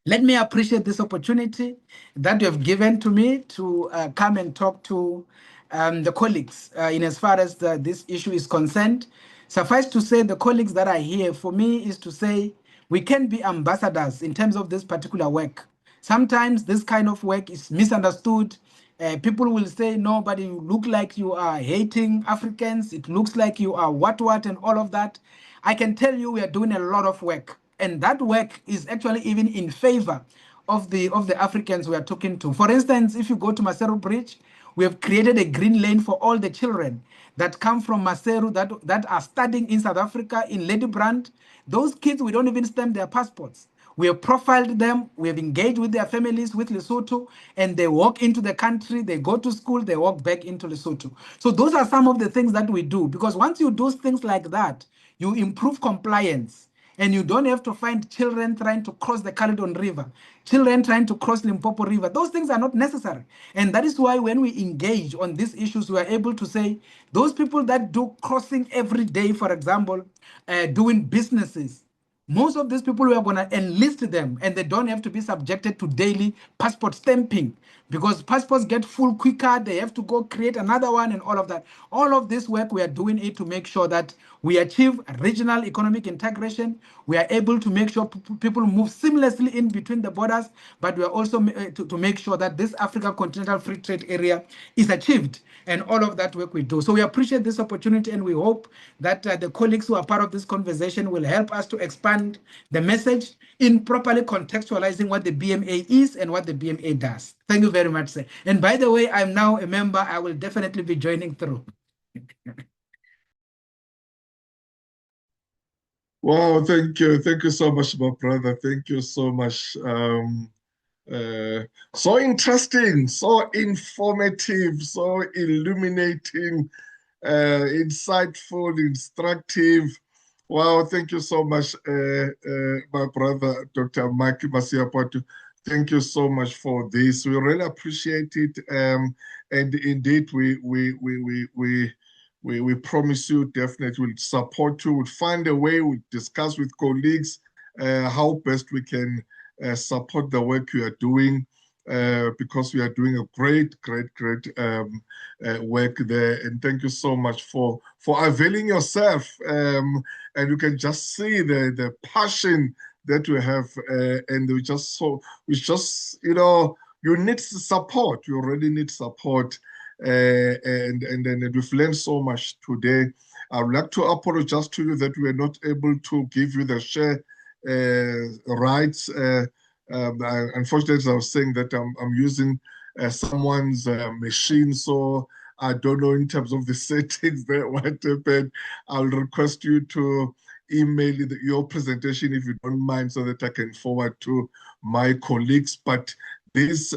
let me appreciate this opportunity that you have given to me to come and talk to the colleagues in as far as this issue is concerned. Suffice to say, the colleagues that are here, for me, is to say we can be ambassadors in terms of this particular work. Sometimes this kind of work is misunderstood. People will say, no, but you look like you are hating Africans. It looks like you are what, and all of that. I can tell you we are doing a lot of work. And that work is actually even in favor of the Africans we are talking to. For instance, if you go to Maseru Bridge, we have created a green lane for all the children that come from Maseru that are studying in South Africa, in Ladybrand. Those kids, we don't even stamp their passports. We have profiled them, we have engaged with their families, with Lesotho, and they walk into the country, they go to school, they walk back into Lesotho. So those are some of the things that we do, because once you do things like that, you improve compliance. And you don't have to find children trying to cross the Caledon River, children trying to cross Limpopo River. Those things are not necessary. And that is why when we engage on these issues, we are able to say, those people that do crossing every day, for example, doing businesses, most of these people, we are going to enlist them, and they don't have to be subjected to daily passport stamping, because passports get full quicker. They have to go create another one and all of that. All of this work, we are doing it to make sure that we achieve regional economic integration. We are able to make sure people move seamlessly in between the borders, but we are also to make sure that this Africa Continental Free Trade Area is achieved, and all of that work we do. So we appreciate this opportunity, and we hope that the colleagues who are part of this conversation will help us to expand the message in properly contextualizing what the BMA is and what the BMA does. Thank you very much, sir. And by the way, I'm now a member. I will definitely be joining through. Wow, thank you. Thank you so much, my brother. Thank you so much. So interesting, so informative, so illuminating, insightful, instructive. Wow, thank you so much, my brother, Dr. Mike Masiapato. Thank you so much for this. We really appreciate it. And indeed, we we promise you definitely we'll support you. We'll find a way. We'll discuss with colleagues how best we can support the work you are doing. Because we are doing a great work there. And thank you so much for availing yourself. And you can just see the passion that we have, and you need support. You already need support, and we've learned so much today. I would like to apologize to you that we are not able to give you the share rights. Unfortunately, as I was saying that I'm using someone's machine, so I don't know in terms of the settings there what happened. I'll request you to email your presentation if you don't mind, so that I can forward to my colleagues. But this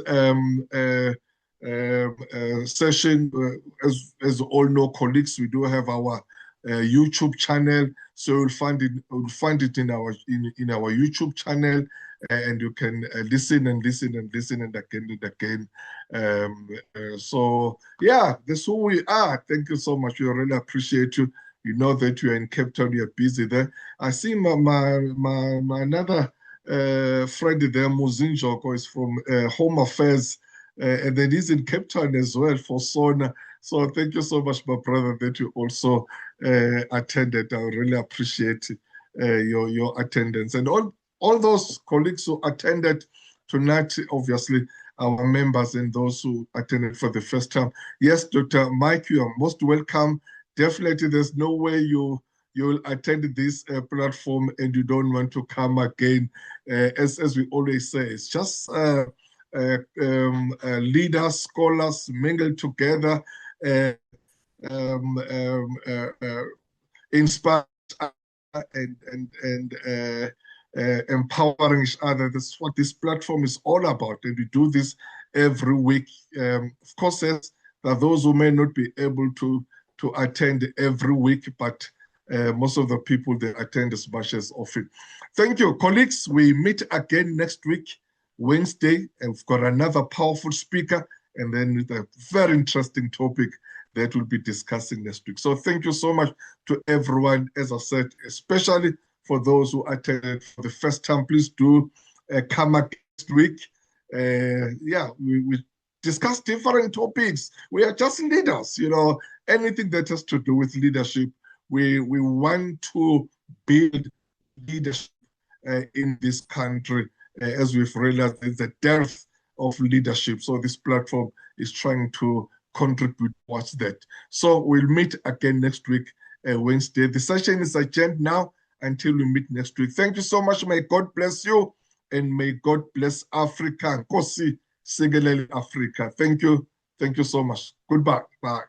session, as all know, colleagues, we do have our YouTube channel, so you'll find it in our YouTube channel, and you can listen and again. So yeah, that's who we are. Thank you so much. We really appreciate you. You know that you are in Cape Town. You're busy there. I see my another friend there, Muzinjoko, is from Home Affairs, and then he's in Cape Town as well for SONA. So thank you so much, my brother, that you also attended. I really appreciate your attendance, and all those colleagues who attended tonight, obviously our members and those who attended for the first time. Yes, Dr. Mike, you are most welcome. Definitely, there's no way you'll attend this platform and you don't want to come again. As we always say, it's just leaders, scholars mingle together, inspire and empowering each other. That's what this platform is all about, and we do this every week. Of course, there are those who may not be able to attend every week, but most of the people, they attend as much as often. Thank you, colleagues. We meet again next week, Wednesday, and we've got another powerful speaker, and then with a very interesting topic that we'll be discussing next week. So thank you so much to everyone. As I said, especially for those who attended for the first time, please do come back next week. We discuss different topics. We are just leaders, anything that has to do with leadership. We want to build leadership in this country, as we've realized there's a dearth of leadership. So this platform is trying to contribute towards that. So we'll meet again next week, Wednesday. The session is adjourned now until we meet next week. Thank you so much. May God bless you, and may God bless Africa. Nkosi sigelele Africa. Thank you. Thank you so much. Goodbye. Bye.